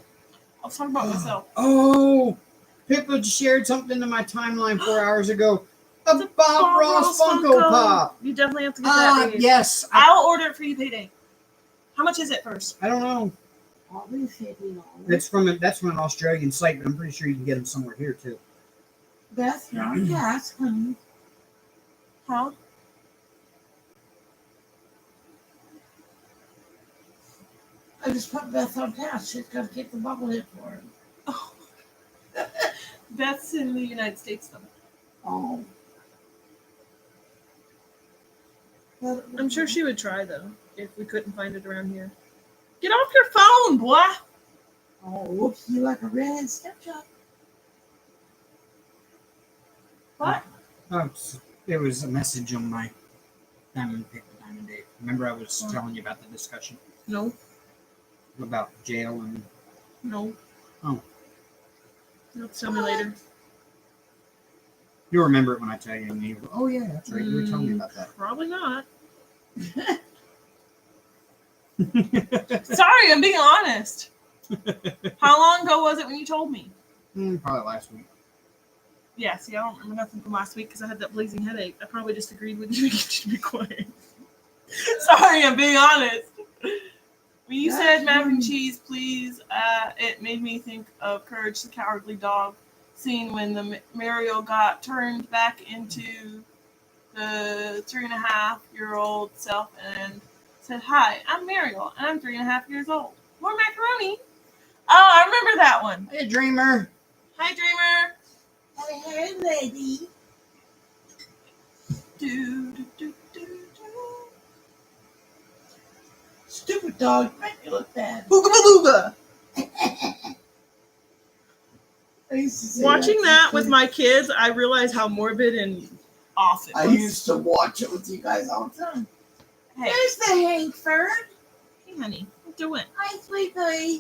I'll talk about myself. Oh, Pippa shared something to my timeline 4 hours ago. A Bob Ross Funko Pop. You definitely have to get that. Babe. Yes. I'll order it for you payday. How much is it first? I don't know. Probably $50. That's from an Australian site, but I'm pretty sure you can get them somewhere here too. Beth, you're on gas, honey. Huh? I just put Beth on task. She's got to get the bobblehead for him. Oh. That's in the United States, though. Oh. I'm sure she would try, though, if we couldn't find it around here. Get off your phone, boy! Oh, whoops, you like a redhead stepchild. What? Oh, it was a message on my Diamond Dave. Remember I was telling you about the discussion No. about jail and... No. Oh. You'll tell me later. You'll remember it when I tell you. And you go, oh, yeah, that's right. You were telling me about that. Probably not. Sorry, I'm being honest. How long ago was it when you told me? Probably last week. Yeah, see, I don't remember nothing from last week because I had that blazing headache. I probably just agreed with you to be quiet. Sorry, I'm being honest. When you said mac and cheese, please, it made me think of Courage the Cowardly Dog scene when the Mariel got turned back into the 3.5-year-old self and said, "Hi, I'm Mariel, and I'm 3.5 years old. More macaroni." Oh, I remember that one. Hey, Dreamer. Hi, Dreamer. Hey, lady. Do, do, do, do, do. Stupid dog, make me look bad. Booga booga. I used to say Watching to that with kids. my kids, I realize how morbid and off it I was. used to watch it with you guys all the time. Hey, There's the Hankford. hey, honey, do it. Hi, sweet boy.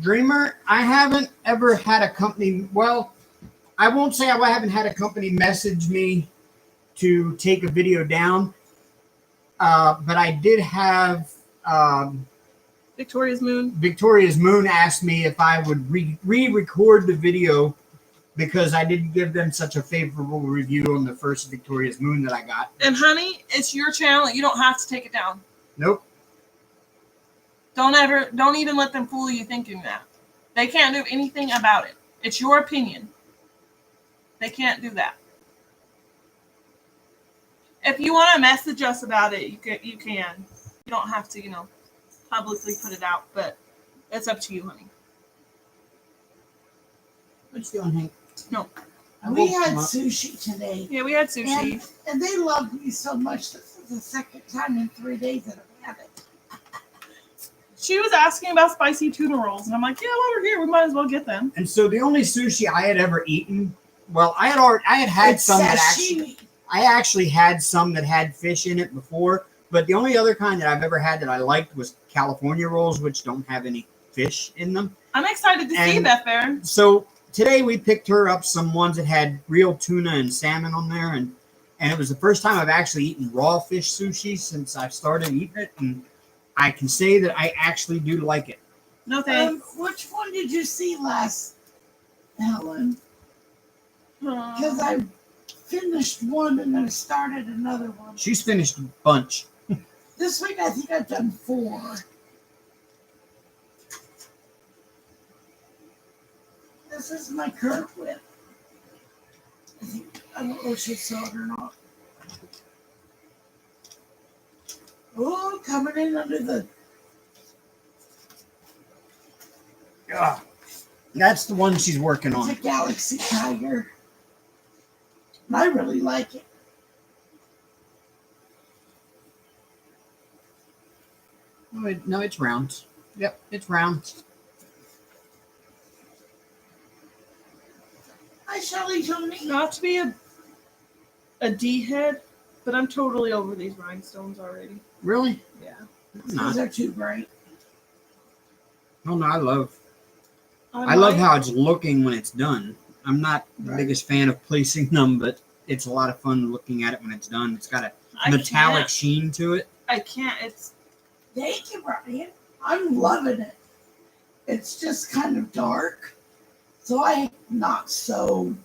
Dreamer, I haven't ever had a company. Well, I won't say I haven't had a company message me to take a video down, but I did have Victoria's Moon. Victoria's Moon asked me if I would re-record the video because I didn't give them such a favorable review on the first Victoria's Moon that I got. And honey, it's your channel. You don't have to take it down. Nope. Don't even let them fool you thinking that. They can't do anything about it. It's your opinion. They can't do that. If you want to message us about it, you can. You don't have to, publicly put it out, but it's up to you, honey. What you doing, Hank? No. We had sushi today. Yeah, we had sushi. And they loved me so much. This is the second time in 3 days that I've had it. She was asking about spicy tuna rolls, and I'm like, yeah, while we're here, we might as well get them. And so the only sushi I had ever eaten, well, I had It's some that sashimi. I actually had some that had fish in it before, but the only other kind that I've ever had that I liked was California rolls, which don't have any fish in them. I'm excited to see And- Beth Baron. So today we picked her up some ones that had real tuna and salmon on there, and it was the first time I've actually eaten raw fish sushi since I've started eating it, and I can say that I actually do like it. No thanks. Which one did you see last, Helen? Because I finished one and then started another one. She's finished a bunch. This week I think I've done 4. This is my current WIP. I don't know if she saw it or not. Oh, coming in under the. Ugh. That's the one she's working It's a on. Galaxy Tiger. And I really like it. No, it's round. Yep, it's round. Hi, Shelly Tony. Not to be a D head, but I'm totally over these rhinestones already. Really? Yeah. I'm not. Those are too bright. Oh no, I love how it's looking when it's done. I'm not the Right. biggest fan of placing them, but it's a lot of fun looking at it when it's done. It's got a I metallic can't. sheen to it. I can't. It's Thank you, Brian. I'm loving it. It's just kind of dark. So I'm not so.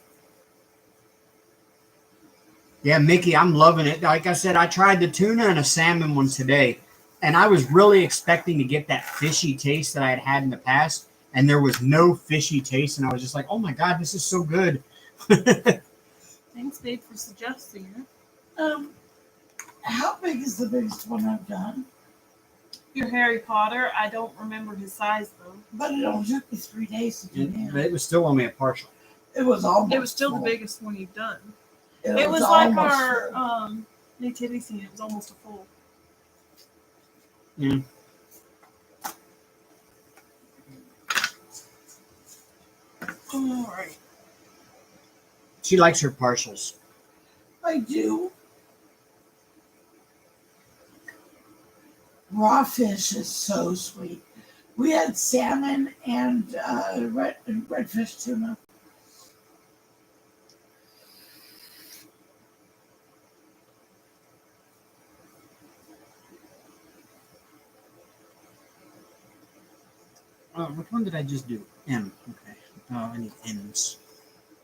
Yeah, Mickey, I'm loving it. Like I said, I tried the tuna and a salmon one today, and I was really expecting to get that fishy taste that I had in the past, and there was no fishy taste, and I was just like, oh my God, this is so good. thanks, babe, for suggesting it. How big is the biggest one I've done? Your Harry Potter. I don't remember his size though. But it only took me 3 days to do But that. it was still only a partial. It was almost. It was still the full. biggest one you've done. It It was like almost our full. nativity scene. It was almost a full. Yeah. All right. She likes her partials. I do. Raw fish is so sweet. We had salmon and redfish tuna. Which one did I just do? M. Okay. Oh, I need N's.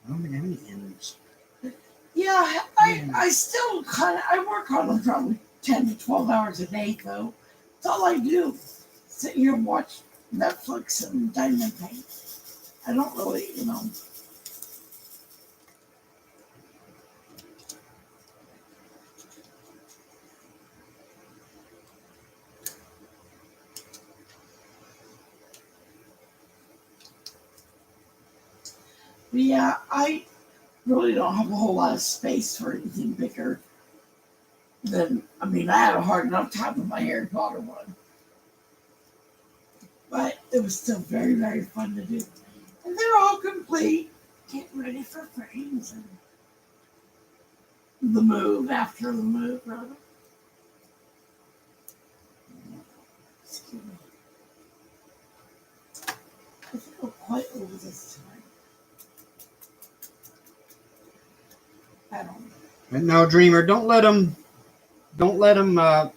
I don't think I have any N's. Yeah, I still I work on them probably 10 to 12 hours a day though. That's all I do. Sit here and watch Netflix and diamond paint. I don't really, Yeah, I really don't have a whole lot of space for anything bigger than, I had a hard enough time with my Harry Potter one. it was still very, very fun to do. And they're all complete, getting ready for frames and the move after the move, rather. Excuse me. I feel quite over this time. I don't know. But no, Dreamer, don't let them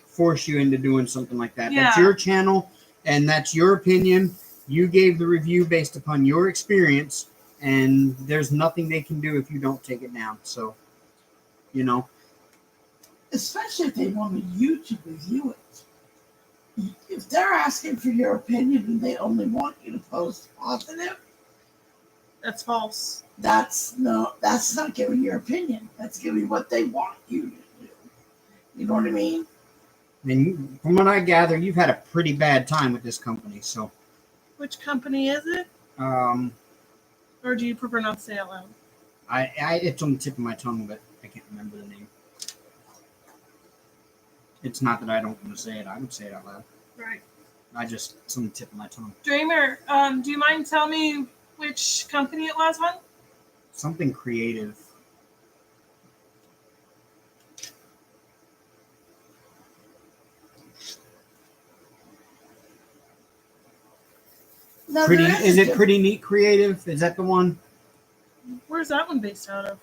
force you into doing something like that. Yeah. That's your channel, and that's your opinion. You gave the review based upon your experience, and there's nothing they can do if you don't take it down. So, you know. Especially if they want you to review it. If they're asking for your opinion and they only want you to post positive, That's false. that's not giving your opinion. That's giving what they want you to do. You know what I mean? And from what I gather, you've had a pretty bad time with this company. So, Which company is it? Or do you prefer not to say out loud? it's on the tip of my tongue, but I can't remember the name. It's not that I don't want to say it. I would say it out loud. Right. It's on the tip of my tongue. Dreamer, do you mind telling me which company it was, hon? Something creative. No, Is it Pretty Neat Creative? Is that the one? Where's that one based out of?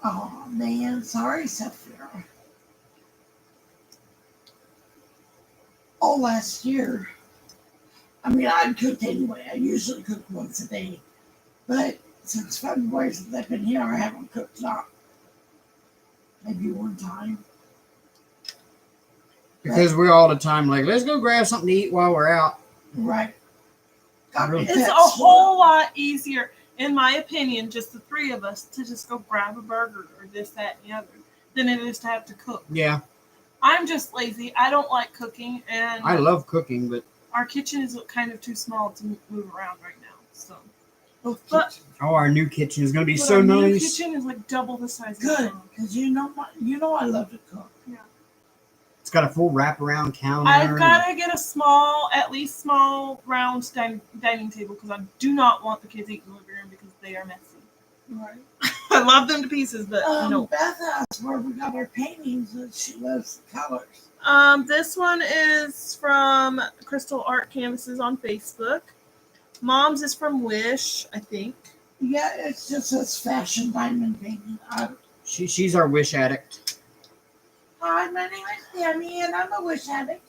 Oh man, sorry, Sapphira. All last year, I mean, I'd cooked anyway. I usually cook once a day, but since February, since I've been here, I haven't cooked not maybe one time. Because we're all the time like, let's go grab something to eat while we're out. Right. It's a whole lot easier, in my opinion, just the three of us to just go grab a burger or this, that, and the other, than it is to have to cook. Yeah. I'm just lazy. I don't like cooking, and I love cooking, but our kitchen is kind of too small to move around right now. So, But our new kitchen is going to be but so our new nice. kitchen is like double the size. good, of because you know I love to cook. Yeah. It's got a full wraparound counter. I've got to get at least small, round dining table because I do not want the kids eating in the living room because they are messy. Right. I love them to pieces, but no. Beth asked where we got our paintings, and she loves the colors. This one is from Crystal Art Canvases on Facebook. Mom's is from Wish, I think. Yeah, it's just this fashion diamond painting. She's our wish addict. Hi, my name is Tammy, and I'm a wish addict.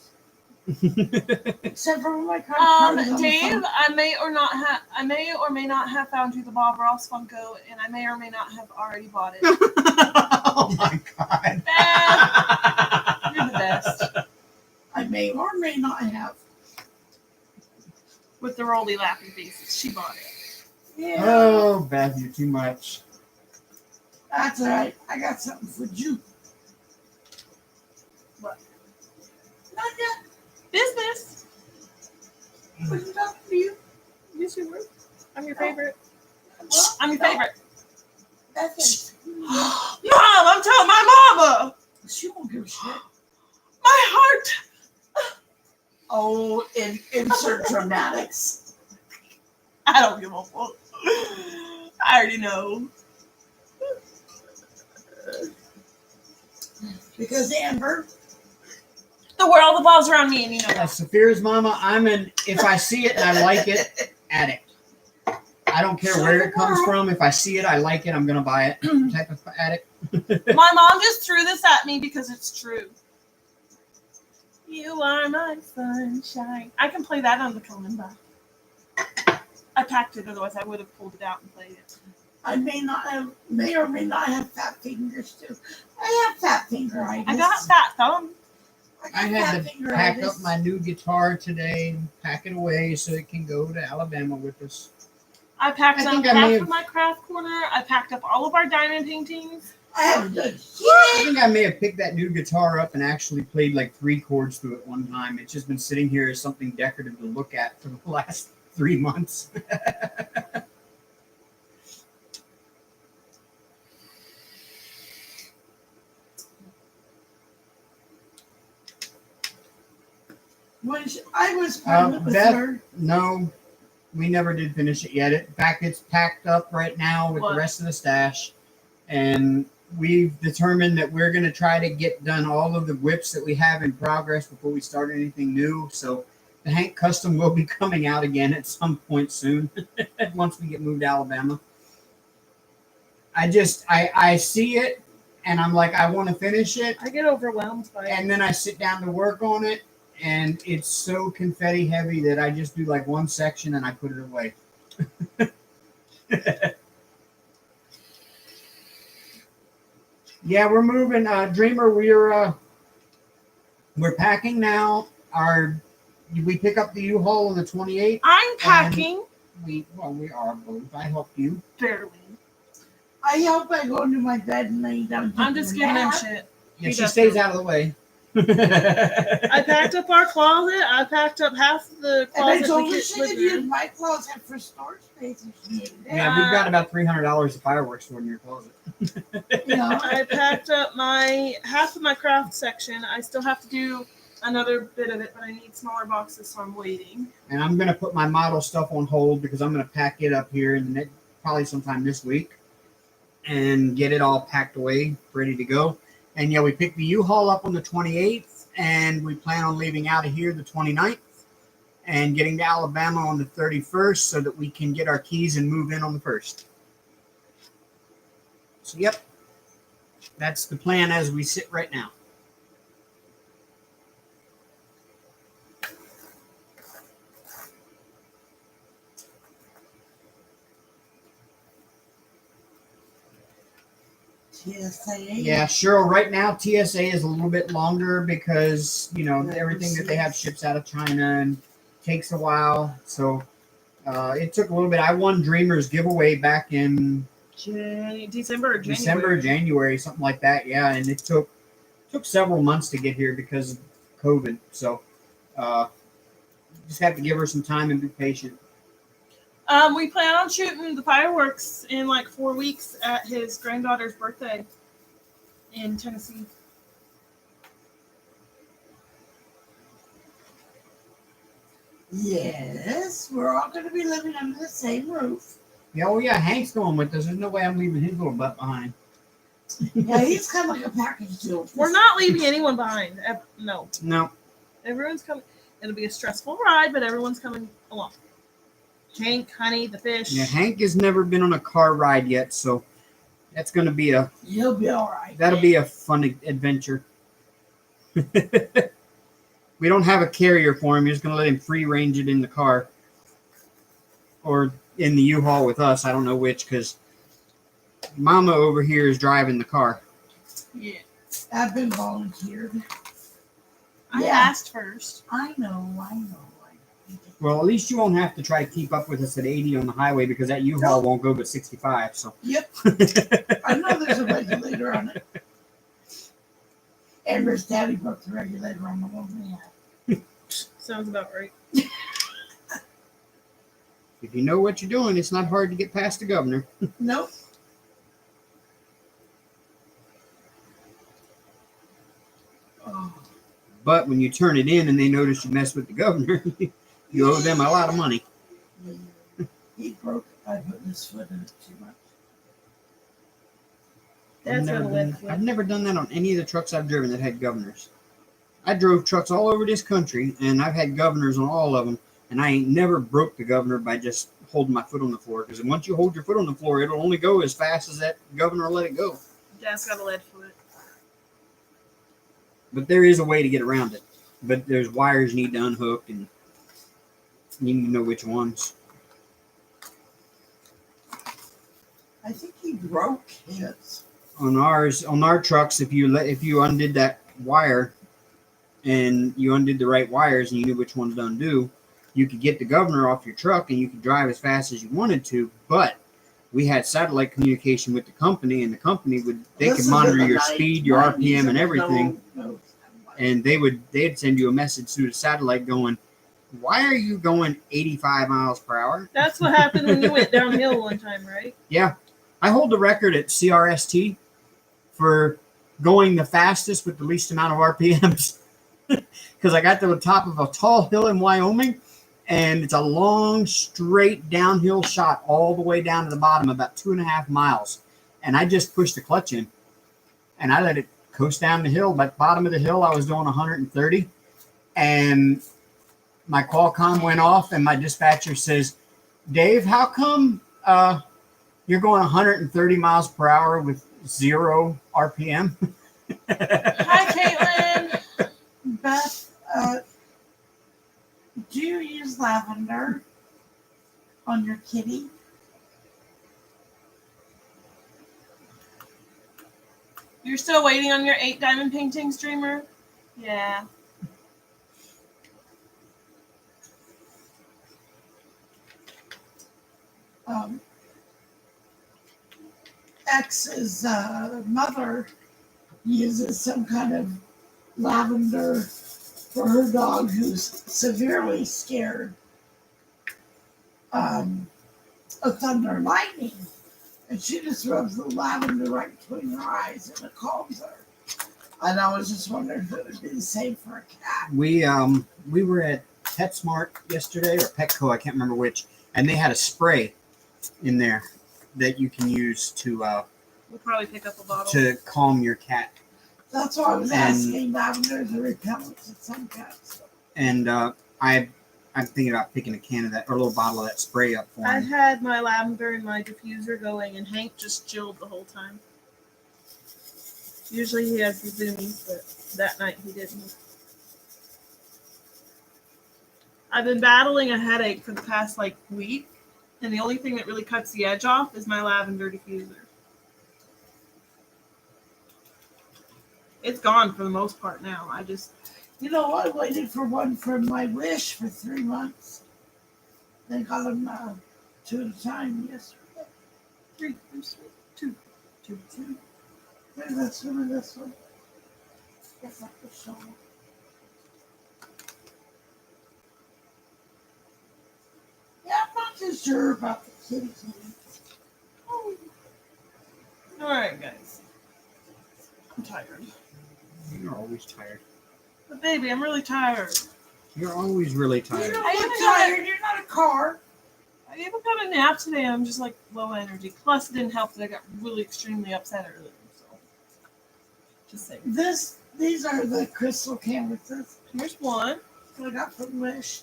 Except for my card. Dave, I may or may not have found you the Bob Ross Funko, and I may or may not have already bought it. Oh my god! Beth, you're the best. I may or may not have. With the roly laughing faces, she bought it. Yeah. Oh, Beth, you're too much. That's all right. I got something for you. What? Not yet. Business. Was it talking to you? Yes, you were. I'm your favorite. Well, I'm your no, favorite. That's it. Mom, I'm telling my mama. She won't give a shit. My heart. Oh, insert dramatics. I don't give a fuck. I already know. Because Amber. The world revolves around me, and you know that. Sapphira's mama, I'm an if I see it and I like it, addict. I don't care where it comes from. If I see it, I like it, I'm gonna buy it. Type of addict. My mom just threw this at me because it's true. You are my sunshine. I can play that on the kalimba. I packed it, otherwise I would have pulled it out and played it. I may or may not have fat fingers too. I have fat fingeritis. I got fat thumb. I had to pack up my new guitar today and pack it away so it can go to Alabama with us. I packed I up think I half may of have- my craft corner. I packed up all of our diamond paintings. I haven't done I shit. think I may have picked that new guitar up and actually played like 3 chords through it one time. It's just been sitting here as something decorative to look at for the last 3 months. I was pregnant with Beth, her. no, we never did finish it yet. It's packed up right now with What? the rest of the stash, and we've determined that we're going to try to get done all of the WIPs that we have in progress before we start anything new. So the Hank Custom will be coming out again at some point soon once we get moved to Alabama. I see it, and I'm like, I want to finish it, I get overwhelmed by it. and then I sit down to work on it, and it's so confetti heavy that I just do like one section and I put it away. Yeah, we're moving. Dreamer, we're packing now. We pick up the U-Haul on the 28th. I'm packing. We are both. I helped you. Barely. I help by going to my bed and laying down. I'm just giving him shit. Yeah, He she does stays too. out of the way. I packed up our closet. I packed up half the And I closet. told in her the she could living use room. my closet for storage space if she needed it. Yeah, we've got about $300 of fireworks stored in your closet. You know? I packed up my half of my craft section. I still have to do another bit of it, but I need smaller boxes, so I'm waiting. And I'm gonna put my model stuff on hold because I'm gonna pack it up here in the next, probably sometime this week, and get it all packed away, ready to go. And yeah, we picked the U-Haul up on the 28th, and we plan on leaving out of here the 29th and getting to Alabama on the 31st so that we can get our keys and move in on the 1st. So yep, that's the plan as we sit right now. TSA. Yeah, Cheryl, right now TSA is a little bit longer because, everything that they have ships out of China and takes a while. So it took a little bit. I won Dreamer's giveaway back in December or January. December, January, something like that. Yeah, and it took several months to get here because of COVID. So just have to give her some time and be patient. We plan on shooting the fireworks in like 4 weeks at his granddaughter's birthday in Tennessee. Yes, we're all going to be living under the same roof. Yeah, oh yeah, Hank's going with us. There's no way I'm leaving his little butt behind. Yeah, he's kind of like a package deal. We're not leaving anyone behind. No. No. Everyone's coming. It'll be a stressful ride, but everyone's coming along. Hank, Honey, the fish. Yeah, Hank has never been on a car ride yet, so that's going to be He'll be all right. that'll be a fun adventure. We don't have a carrier for him. We're just going to let him free range it in the car or in the U-Haul with us. I don't know which, because Mama over here is driving the car. Yeah. I've been volunteered. I Yeah. asked first. I know. Well, at least you won't have to try to keep up with us at 80 on the highway because that U-Haul won't go but 65. So. Yep. I know there's a regulator on it. Amber's daddy broke the regulator on the one we had. Sounds about right. If you know what you're doing, it's not hard to get past the governor. Nope. Oh, But when you turn it in and they notice you mess with the governor, you owe them a lot of money. yeah. He broke it by putting his foot in it too much. That's what I've never done that on any of the trucks I've driven that had governors. I drove trucks all over this country, and I've had governors on all of them, and I ain't never broke the governor by just holding my foot on the floor. Because once you hold your foot on the floor, it'll only go as fast as that governor will let it go. Dad's got a lead foot. But there is a way to get around it. But there's wires you need to unhook, and you need to know which ones. I think he broke his. On our trucks, if you undid that wire and you undid the right wires and you knew which ones to undo, you could get the governor off your truck and you could drive as fast as you wanted to. But we had satellite communication with the company, and the company could monitor your speed, your RPM, and everything. And they'd send you a message through the satellite going, "Why are you going 85 miles per hour?" That's what happened when you went downhill one time, right? Yeah. I hold the record at CRST for going the fastest with the least amount of RPMs. because I got to the top of a tall hill in Wyoming, and it's a long, straight downhill shot all the way down to the bottom, about 2.5 miles. And I just pushed the clutch in, and I let it coast down the hill. But bottom of the hill, I was doing 130, and my Qualcomm went off, and my dispatcher says, "Dave, how come you're going 130 miles per hour with 0 RPM?" Hi, Caitlin. Beth, do you use lavender on your kitty? You're still waiting on your 8 diamond paintings, Dreamer? Yeah. X's mother uses some kind of lavender for her dog who's severely scared of thunder and lightning. And she just rubs the lavender right between her eyes and it calms her. And I was just wondering if it would be the same for a cat. We were at PetSmart yesterday, or Petco, I can't remember which, and they had a spray in there that you can use to We'll probably pick up a bottle. to calm your cat. That's why I was asking. Lavender is a repellent to some cats. And I'm thinking about picking a can of that, or a little bottle of that spray up for I've him. had my lavender and my diffuser going, and Hank just chilled the whole time. Usually he has the zoomies, but that night he didn't. I've been battling a headache for the past week, and the only thing that really cuts the edge off is my lavender diffuser. It's gone for the most part now. I waited for one from my Wish for 3 months. They got them 2 at a time yesterday. 3, 2. Maybe this one and this one. Guess I could show them. Yeah, I'm not too sure about the kitty. All right, guys. I'm tired. You're always tired. But baby, I'm really tired. You're always really You tired. don't I look haven't got tired. You're not a car. I even got a nap today. I'm just low energy. Plus, it didn't help that I got really extremely upset earlier. So, just saying. These are the crystal canvases Here's one. that I got from Wish.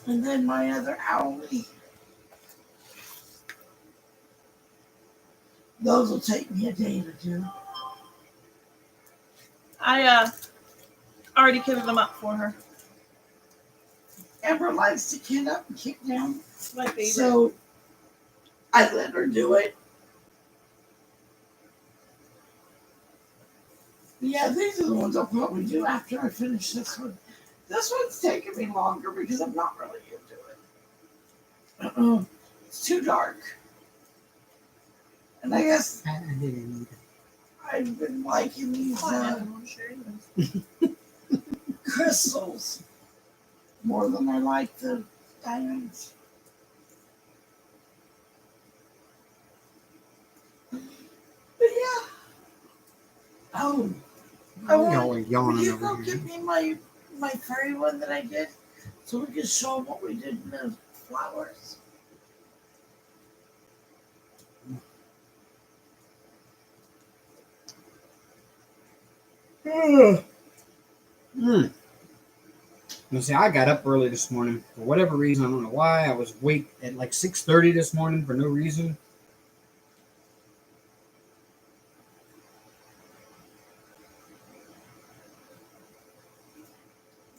And then my other owlie. Those will take me a day to do. I already kitted them up for her. Amber likes to kid up and kick down. It's my favorite. So I let her do it. Yeah, these are the ones I'll probably do after I finish this one. This one's taking me longer because I'm not really into it. It's too dark. And I guess I've been liking these crystals more than I like the diamonds. But yeah. Oh. Always Will yawning you over go here. get me my fairy one that I did so we can show them what we did in the flowers? Now, see, I got up early this morning for whatever reason. I don't know why. I was awake at 6:30 this morning for no reason.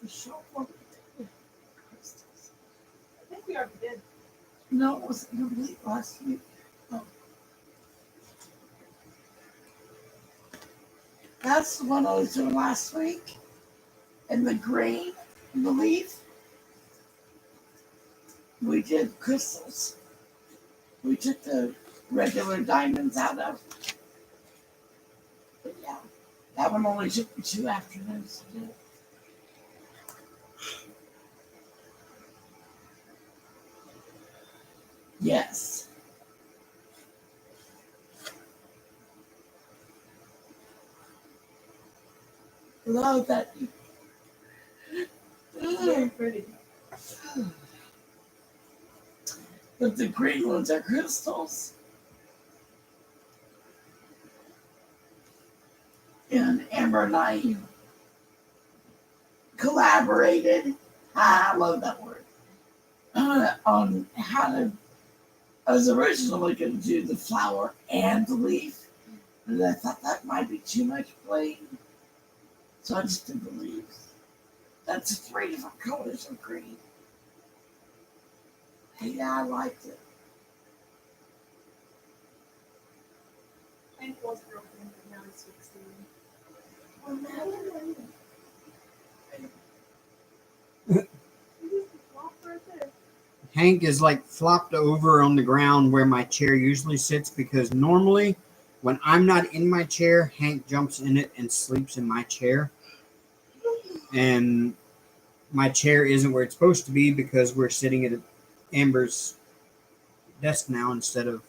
Show 'em what we did. I think we already did. No, it wasn't complete last week. Oh. That's the one I was doing last week. And the green, the leaf, we did crystals. We took the regular diamonds out of. But yeah, that one only took me 2 afternoons to do. Yes. Love that. Very pretty. But the green ones are crystals. And Amber and I collaborated. I love that word. On how to. I was originally going to do the flower and the leaf, but I thought that might be too much bling. So I just did the leaves. That's 3 different colors of green. Yeah, I liked it. Hank was broken, but now he's 16. Well, man, Hank is like flopped over on the ground where my chair usually sits, because normally when I'm not in my chair, Hank jumps in it and sleeps in my chair. And my chair isn't where it's supposed to be because we're sitting at Amber's desk now instead of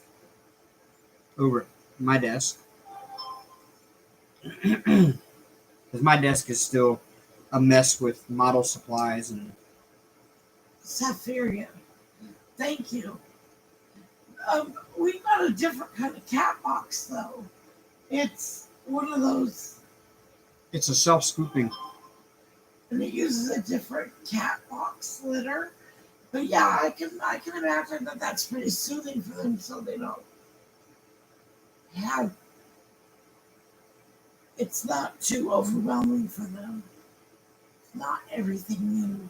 over at my desk. Because my desk is still a mess with model supplies and Sapphira, thank you. We've got a different kind of cat box, though. It's one of those, it's a self-scooping. and it uses a different cat box litter. But yeah, I can imagine that that's pretty soothing for them, so they don't have. It's not too overwhelming for them. It's not everything new.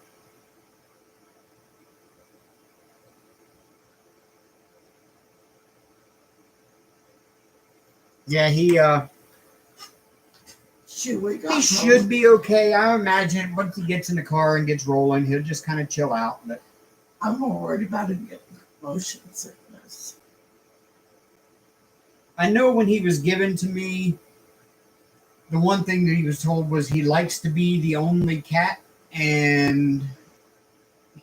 Yeah, he should be okay. I imagine once he gets in the car and gets rolling, he'll just kind of chill out. But I'm more worried about him getting motion sickness. I know when he was given to me, the one thing that he was told was he likes to be the only cat, and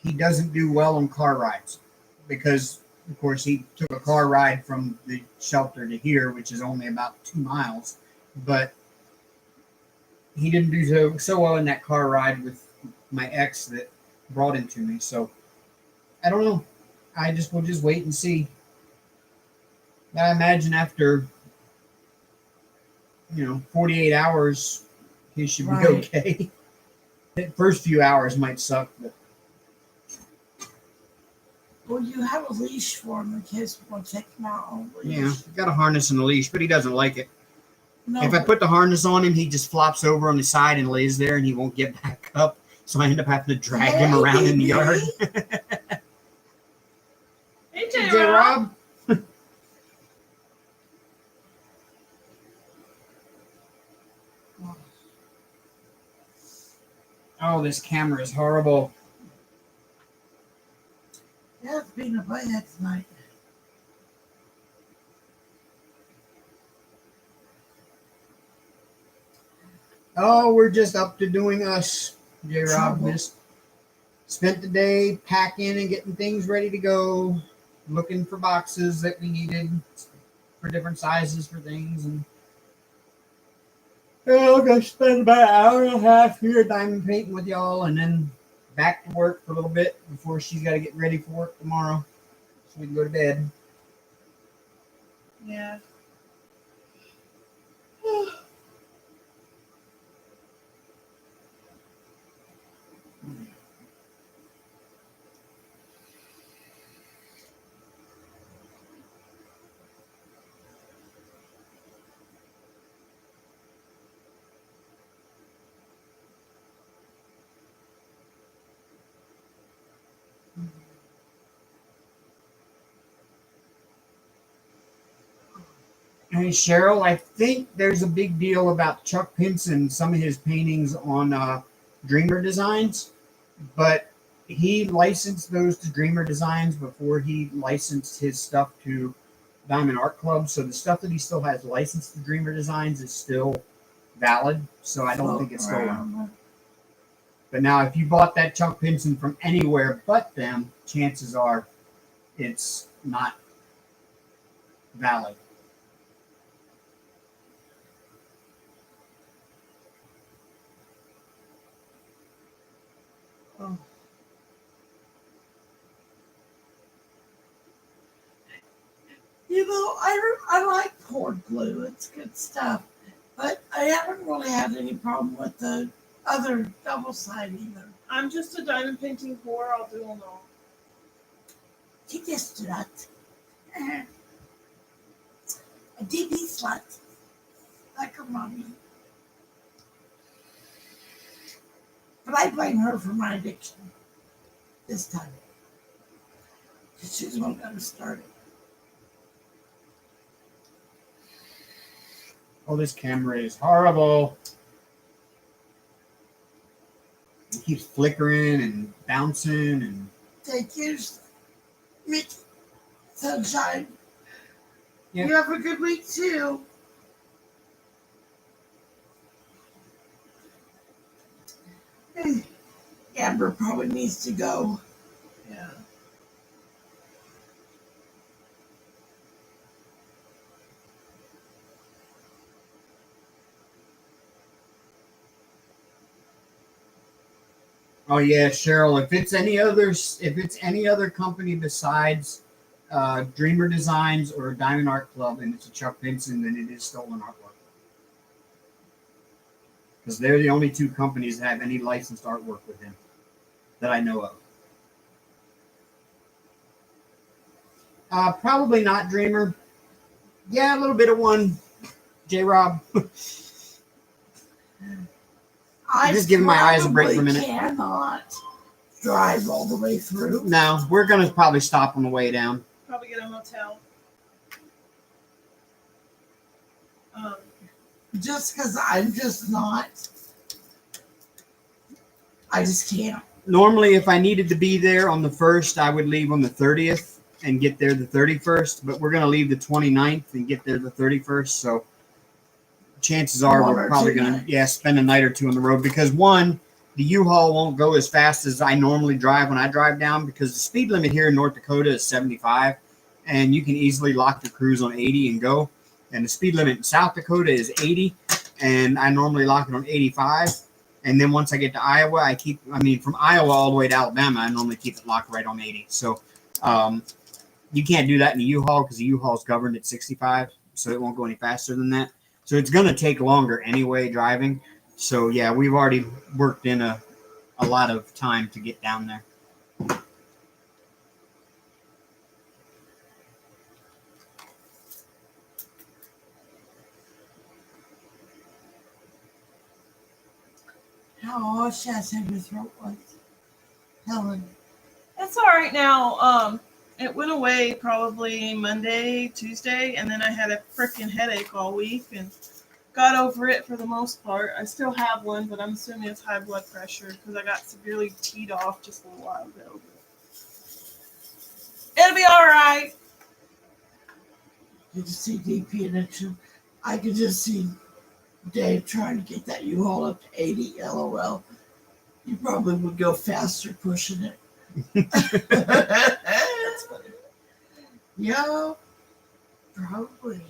he doesn't do well on car rides because, of course, he took a car ride from the shelter to here, which is only about 2 miles, but he didn't do so well in that car ride with my ex that brought him to me. So I don't know. We'll just wait and see. I imagine after 48 hours, he should be okay. The first few hours might suck, but well, you have a leash for him in case we want to take him out on a leash. yeah, got a harness and a leash, but he doesn't like it. No, If I put the harness on him, he just flops over on his side and lays there, and he won't get back up. So I end up having to drag him around in the yard. Hey, Hey, J-Rob. Rob. Oh, this camera is horrible. Yeah, it's been a bad tonight. Oh, we're just up to doing us. J-Rob just spent the day packing and getting things ready to go, looking for boxes that we needed for different sizes for things. And I'm going to spend about an hour and a half here diamond painting with y'all, and then back to work for a little bit before she's got to get ready for work tomorrow so we can go to bed. Yeah. Hey, Cheryl, I think there's a big deal about Chuck Pinson, some of his paintings on Dreamer Designs, but he licensed those to Dreamer Designs before he licensed his stuff to Diamond Art Club. So the stuff that he still has licensed to Dreamer Designs is still valid. So I don't think it's stolen. But now, if you bought that Chuck Pinson from anywhere but them, chances are it's not valid. Oh. You know, I like cord glue. It's good stuff. But I haven't really had any problem with the other double side either. I'm just a diamond painting whore. I'll do them all. She just slut. A DB slut. Like her mommy. But I blame her for my addiction. This time. She's the one that got me started. Oh, this camera is horrible. It keeps flickering and bouncing and. Take yours, Mickey. Sunshine. Yep. You have a good week too. Amber probably needs to go. Yeah. Oh yeah, Cheryl. If it's any other company besides Dreamer Designs or Diamond Art Club, and it's a Chuck Benson, then it is stolen artwork. Because they're the only two companies that have any licensed artwork with him that I know of. Probably not Dreamer. Yeah, a little bit of one. J-Rob. I just giving my eyes a break for a minute. Cannot drive all the way through. No, we're gonna probably stop on the way down. Probably get a motel. Just because I'm just not. I just can't. Normally, if I needed to be there on the 1st, I would leave on the 30th and get there the 31st. But we're gonna leave the 29th and get there the 31st. So chances are we're probably going to spend a night or two on the road because one, the U-Haul won't go as fast as I normally drive when I drive down because the speed limit here in North Dakota is 75 and you can easily lock the cruise on 80 and go. And the speed limit in South Dakota is 80 and I normally lock it on 85. And then once I get to Iowa, from Iowa all the way to Alabama, I normally keep it locked right on 80. So you can't do that in the U-Haul because the U-Haul is governed at 65, so it won't go any faster than that. So it's going to take longer anyway driving. So, yeah, we've already worked in a lot of time to get down there. How Shaz had your throat was. Helen. It's all right now. It went away probably Monday, Tuesday, and then I had a freaking headache all week and got over it for the most part. I still have one, but I'm assuming it's high blood pressure because I got severely teed off just a little while ago. It'll be all right. You can see DP in action. I could just see Dave trying to get that U-Haul up to 80, LOL. You probably would go faster pushing it. That's funny. Yeah, probably.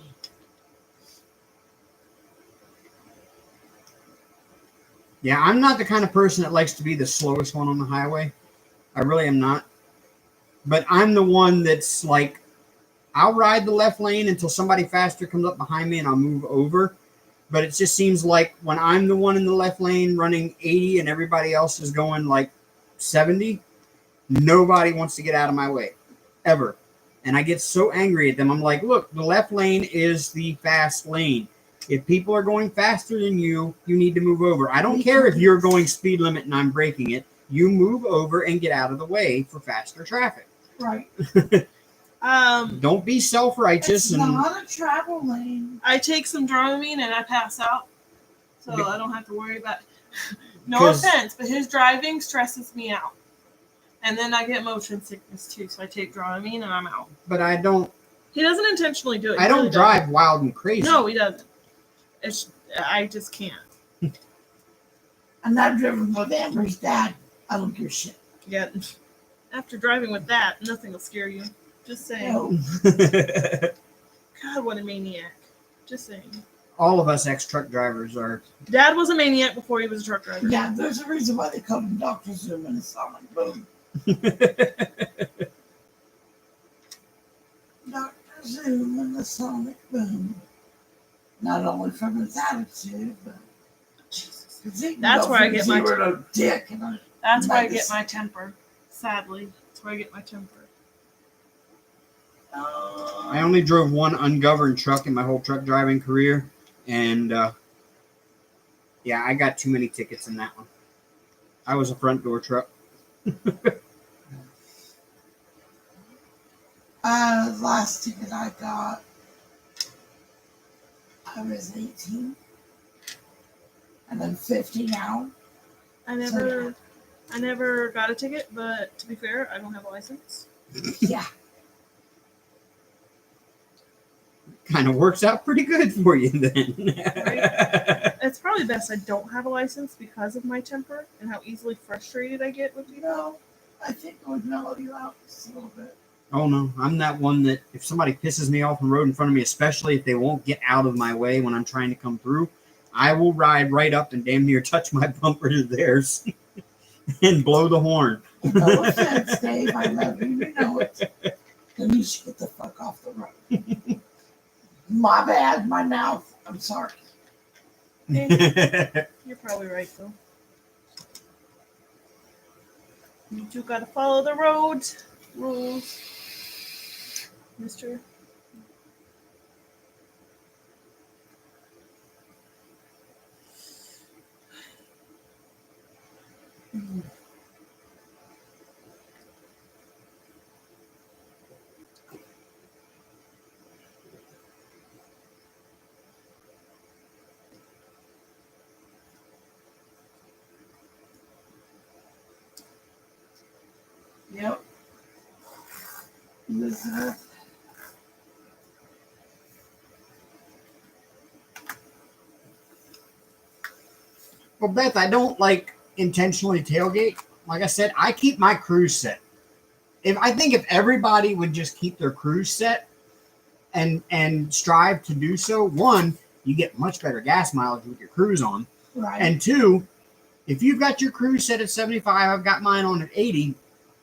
Yeah, I'm not the kind of person that likes to be the slowest one on the highway. I really am not. But I'm the one that's like, I'll ride the left lane until somebody faster comes up behind me and I'll move over. But it just seems like when I'm the one in the left lane running 80 and everybody else is going like 70, nobody wants to get out of my way, ever. And I get so angry at them. I'm like, look, the left lane is the fast lane. If people are going faster than you, you need to move over. I don't care if you're going speed limit and I'm breaking it. You move over and get out of the way for faster traffic. Right. Don't be self-righteous. It's not a travel lane. I take some Dramamine and I pass out, so I don't have to worry about it. No offense, but his driving stresses me out. And then I get motion sickness too, so I take Dramamine and I'm out. But I don't. He doesn't intentionally do it. I don't drive wild and crazy. No, he doesn't. I just can't. I'm not driven with Amber's dad. I don't give a shit. Yeah. After driving with that, nothing will scare you. Just saying. No. God, what a maniac. Just saying. All of us ex-truck drivers are. Dad was a maniac before he was a truck driver. Yeah, there's a reason why they call him Dr. Zoom and a sonic boom. Dr. Zoom and the sonic boom. Not only from his attitude, but Jesus. that's where I get my dick. And That's where I get my temper. Sadly, that's where I get my temper. I only drove one ungoverned truck in my whole truck driving career, and yeah, I got too many tickets in that one. I was a front door truck. Last ticket I got, I was 18, and I'm 50 now. I never got a ticket, but to be fair, I don't have a license. Yeah. Kind of works out pretty good for you then. Right? It's probably best I don't have a license because of my temper and how easily frustrated I get with people. No, I think it would mellow you out just a little bit. Oh no, I'm that one that if somebody pisses me off on the road in front of me, especially if they won't get out of my way when I'm trying to come through, I will ride right up and damn near touch my bumper to theirs and blow the horn. No offense, Dave. I love you. You know it. Then you should get the fuck off the road. My bad. My mouth. I'm sorry. You're probably right, though. You do gotta follow the road rules, mister. Yep. Elizabeth. Well, Beth, I don't like intentionally tailgate. Like I said, I keep my cruise set. I think if everybody would just keep their cruise set and strive to do so, one, you get much better gas mileage with your cruise on. Right. And two, if you've got your cruise set at 75, I've got mine on at 80,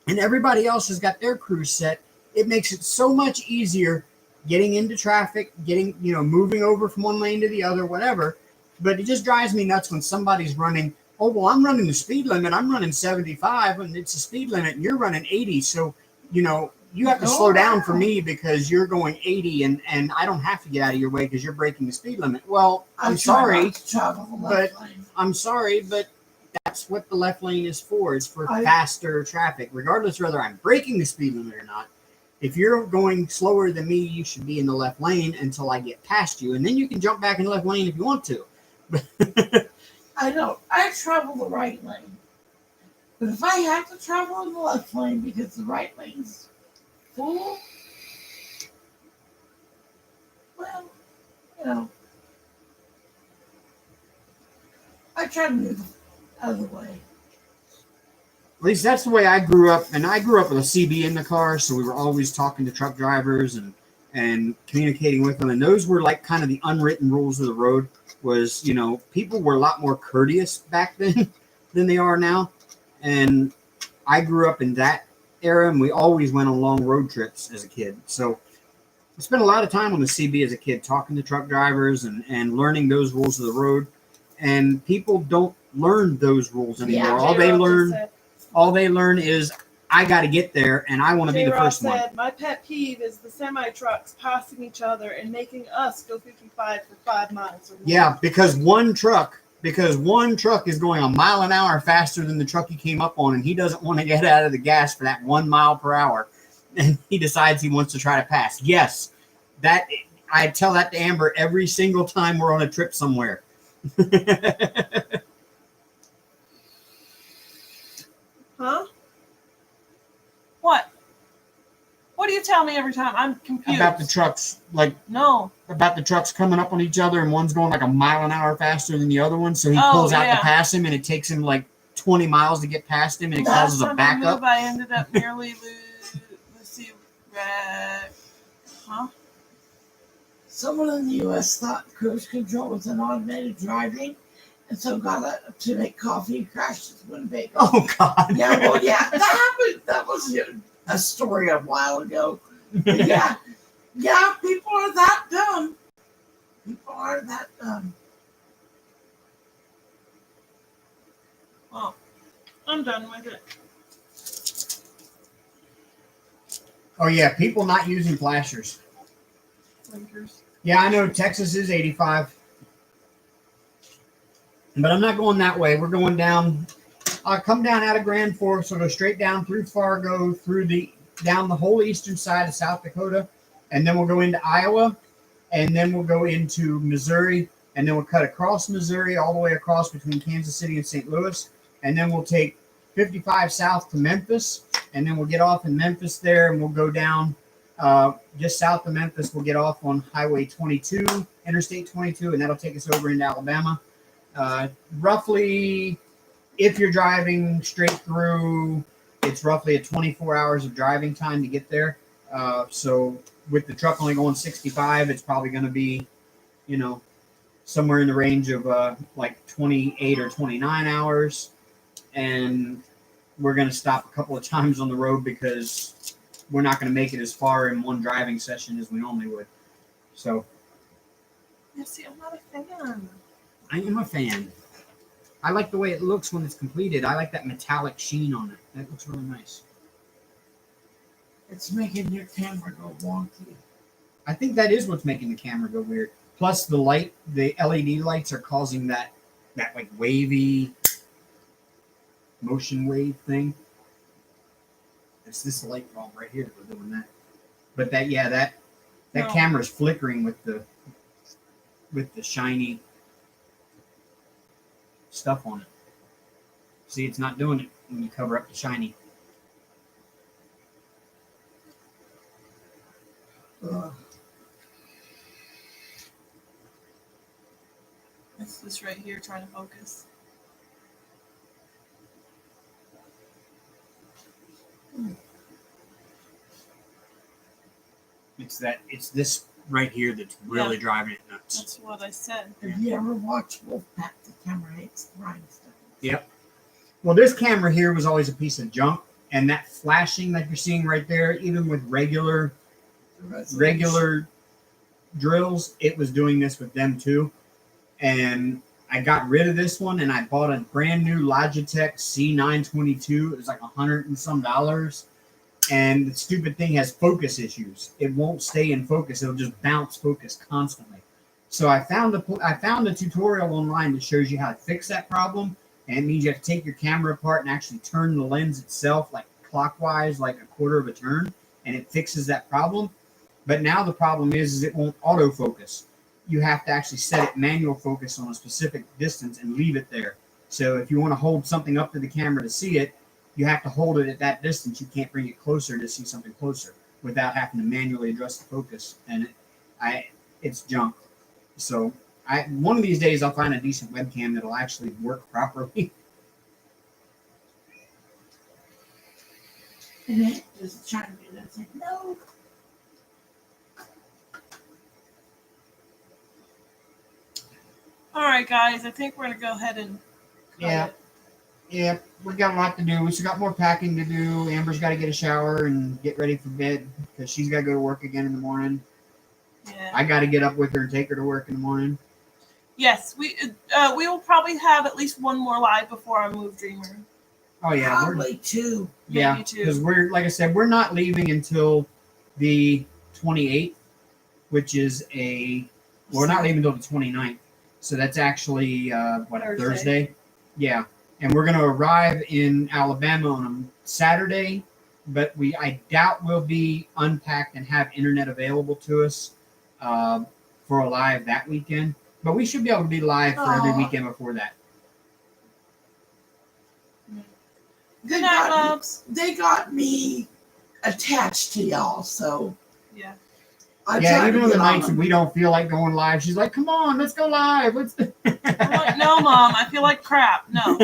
and everybody else has got their cruise set, it makes it so much easier getting into traffic, moving over from one lane to the other, whatever. But it just drives me nuts when somebody's running, oh, well, I'm running the speed limit. I'm running 75, and it's a speed limit, and you're running 80. So, you have to slow down for me because you're going 80, and I don't have to get out of your way because you're breaking the speed limit. Well, I'm sorry, but that's what the left lane is for. It's for faster traffic, regardless whether I'm breaking the speed limit or not. If you're going slower than me, you should be in the left lane until I get past you, and then you can jump back in the left lane if you want to. I don't. I travel the right lane. But if I have to travel in the left lane because the right lane's full, well, I try to move out of the way. At least that's the way I grew up. And I grew up with a CB in the car, so we were always talking to truck drivers and communicating with them. And those were like kind of the unwritten rules of the road was, people were a lot more courteous back then than they are now. And I grew up in that era, and we always went on long road trips as a kid. So I spent a lot of time on the CB as a kid, talking to truck drivers and learning those rules of the road. And people don't learn those rules anymore. Yeah, all they learn is I got to get there, and I want to be the first one. My pet peeve is the semi trucks passing each other and making us go 55 for 5 miles. Or more. Yeah, because one truck is going a mile an hour faster than the truck he came up on, and he doesn't want to get out of the gas for that 1 mile per hour, and he decides he wants to try to pass. Yes, that I tell that to Amber every single time we're on a trip somewhere. Huh? What? What do you tell me every time? I'm confused. About the trucks, about the trucks coming up on each other, and one's going like a mile an hour faster than the other one, so he pulls out to pass him, and it takes him like 20 miles to get past him, and it causes a backup. I ended up nearly Huh? Someone in the U.S. thought cruise control was an automated driving, and so got up to make coffee and crashed his Winnebago. Oh God. Yeah, well, yeah, that happened. That was a story a while ago. But yeah, people are that dumb. People are that dumb. Well, I'm done with it. Oh yeah, people not using flashers. Blinkers. Yeah, I know Texas is 85. But I'm not going that way. We're going down. I'll come down out of Grand Forks. So go straight down through Fargo, down the whole eastern side of South Dakota. And then we'll go into Iowa. And then we'll go into Missouri. And then we'll cut across Missouri all the way across between Kansas City and St. Louis. And then we'll take 55 south to Memphis. And then we'll get off in Memphis there. And we'll go down just south of Memphis. We'll get off on Highway 22, Interstate 22. And that'll take us over into Alabama. Roughly, if you're driving straight through, it's roughly a 24 hours of driving time to get there. So with the truck only going 65, it's probably going to be, somewhere in the range of like 28 or 29 hours. And we're going to stop a couple of times on the road because we're not going to make it as far in one driving session as we normally would. So. Yeah, see, I'm not a fan. I am a fan. I like the way it looks when it's completed. I like that metallic sheen on it. That looks really nice. It's making your camera go wonky. I think that is what's making the camera go weird. Plus the LED lights are causing that like wavy motion wave thing. It's this light bulb right here that's doing that. But that No. camera's flickering with the shiny stuff on it. See, it's not doing it when you cover up the shiny. It's this right here trying to focus. It's this right here that's really driving it nuts. That's what I said. Have you ever watched Wolfpack? The camera hates the rhinestone. Yep. Well, this camera here was always a piece of junk, and that flashing that you're seeing right there, even with regular drills, it was doing this with them too. And I got rid of this one, and I bought a brand new Logitech C922. It was like $100 and some. And the stupid thing has focus issues. It won't stay in focus. It'll just bounce focus constantly. So I found a tutorial online that shows you how to fix that problem. And it means you have to take your camera apart and actually turn the lens itself like clockwise, like a quarter of a turn, and it fixes that problem. But now the problem is it won't autofocus. You have to actually set it manual focus on a specific distance and leave it there. So if you want to hold something up to the camera to see it, you have to hold it at that distance. You can't bring it closer to see something closer without having to manually adjust the focus. And it's junk. So one of these days I'll find a decent webcam that'll actually work properly. And it just trying to do that thing. No. All right, guys. I think we're gonna go ahead and cut it. Yeah, we got a lot to do. We still got more packing to do. Amber's got to get a shower and get ready for bed because she's got to go to work again in the morning. Yeah. I got to get up with her and take her to work in the morning. Yes, we will probably have at least one more live before I move Dreamer. Oh yeah, Probably two. yeah, Maybe two. because we're like I said, we're not leaving until the 28th, which is we're not leaving until the 29th. So that's actually Thursday. Yeah. And we're going to arrive in Alabama on a Saturday, but I doubt we'll be unpacked and have internet available to us for a live that weekend. But we should be able to be live for every weekend before that. Good night, loves. They got me attached to y'all, so Yeah. Even on the nights that we don't feel like going live, she's like, "Come on, let's go live." I'm like, no, Mom, I feel like crap. No.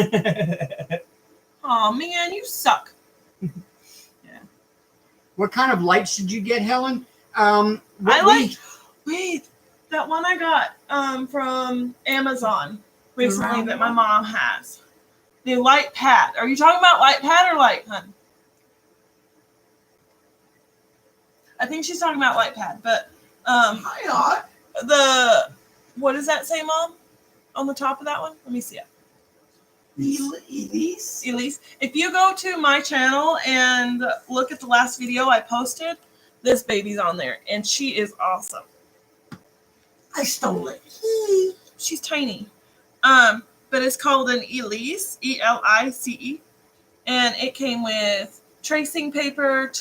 Oh man, you suck. Yeah. What kind of lights did you get, Helen? Wait, that one I got from Amazon recently that my mom has. The light pad. Are you talking about light pad or light, hun? I think she's talking about light pad, but what does that say, Mom? On the top of that one? Let me see it. Elise. If you go to my channel and look at the last video I posted, this baby's on there, and she is awesome. I stole it. She's tiny. But it's called an Elise, Elice, and it came with tracing paper,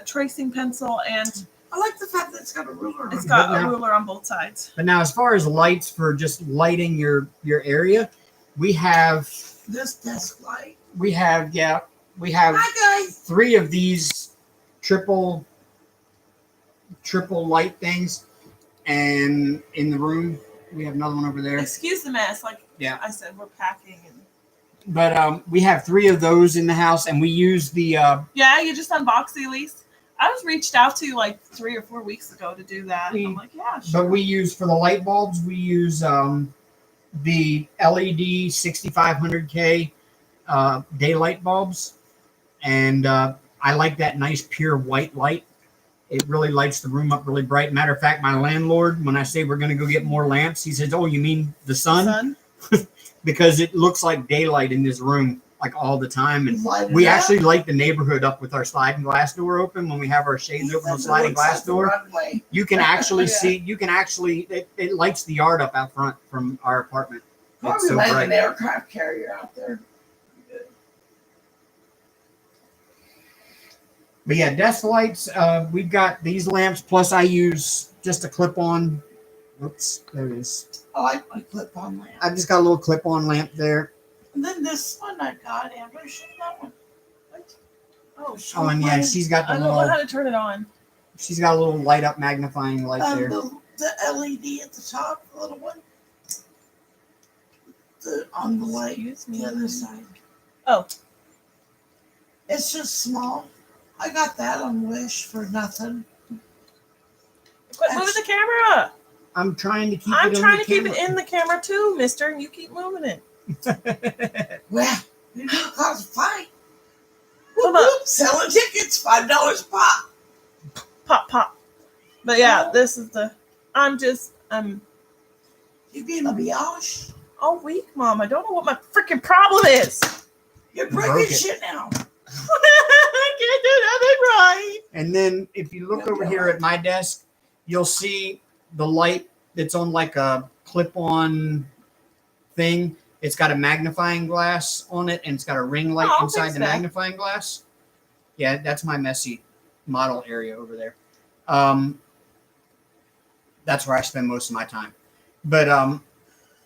tracing pencil, and I like the fact that it's got a ruler. It's got a ruler on both sides. But now, as far as lights for just lighting your area, we have this desk light. We have Hi, guys. 3 of these triple light things, and in the room we have another one over there. Excuse the mess, like yeah. I said, we're packing. But we have 3 of those in the house, and we use the. Yeah, you just unboxed the Elise. I was reached out to like 3 or 4 weeks ago to do that. I'm like, yeah, sure. But we use for the light bulbs. We use the LED 6500K daylight bulbs, and I like that nice pure white light. It really lights the room up really bright. Matter of fact, my landlord, when I say we're going to go get more lamps, he says, "Oh, you mean the sun?" Because it looks like daylight in this room like all the time. And we actually light the neighborhood up with our sliding glass door open when we have our shades open with sliding glass door. You can actually see, it lights the yard up out front from our apartment. Probably like an aircraft carrier out there. But yeah, desk lights, we've got these lamps, plus I use just a clip-on. Oops, there it is. I like my clip-on lamp. I've just got a little clip-on lamp there. And then this one I got, Amber, show that one. Oh, and yeah, she's got the I don't know how to turn it on. She's got a little light-up magnifying light there. The LED at the top, the little one. On the light, the other side. Oh. It's just small. I got that on Wish for nothing. Quit moving the camera. I'm trying to keep I'm trying to keep it in the camera too, mister, and you keep moving it. Well, you're going to cause a fight. Come on. Selling tickets, $5 pop. Pop. But yeah, this is You being a biatch? all week, Mom. I don't know what my freaking problem is. You're breaking shit now. I can't do nothing right. And then if you look over here at my desk, you'll see the light that's on like a clip-on thing. It's got a magnifying glass on it, and it's got a ring light inside the magnifying glass. Yeah, that's my messy model area over there. That's where I spend most of my time. But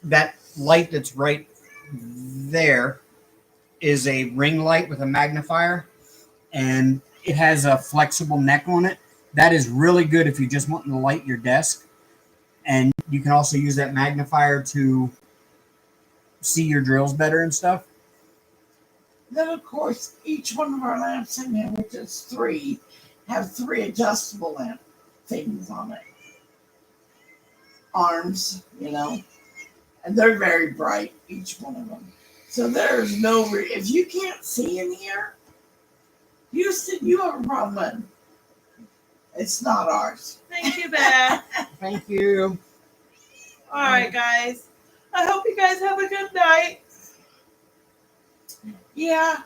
that light that's right there is a ring light with a magnifier, and it has a flexible neck on it. That is really good if you just want to light your desk. And you can also use that magnifier to see your drills better and stuff. Then, of course, each one of our lamps in here, which is 3, have 3 adjustable lamp things on it. Arms, and they're very bright, each one of them. So there's no if you can't see in here, you have a problem. It's not ours. Thank you, Beth. Thank you. All right, guys. I hope you guys have a good night. Yeah,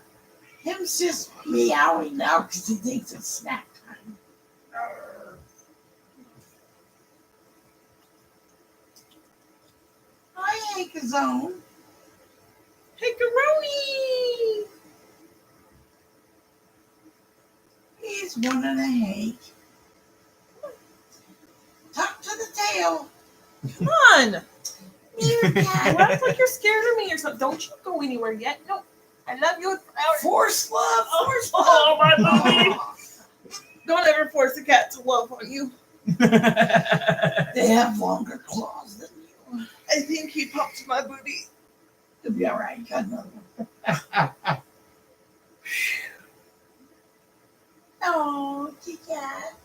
him's just meowing now because he thinks it's snack time. Hi, Hank-a-zone. Hickaroni! He's one and a Hank. Tuck to the tail. Come on. Meerkat. You act like you're scared of me or something. Don't you go anywhere yet. No. I love you. Force love. Force love. Oh, my booty. Don't ever force a cat to love on you. They have longer claws than you. I think he popped my booty. It'll be all right. Got another one. Oh, Kit Kat.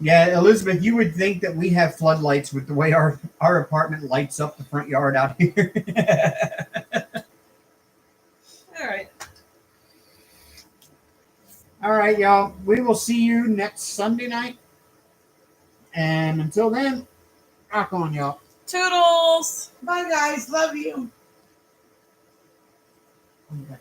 Yeah, Elizabeth, you would think that we have floodlights with the way our apartment lights up the front yard out here. All right. All right, y'all. We will see you next Sunday night. And until then, rock on, y'all. Toodles. Bye, guys. Love you. Okay.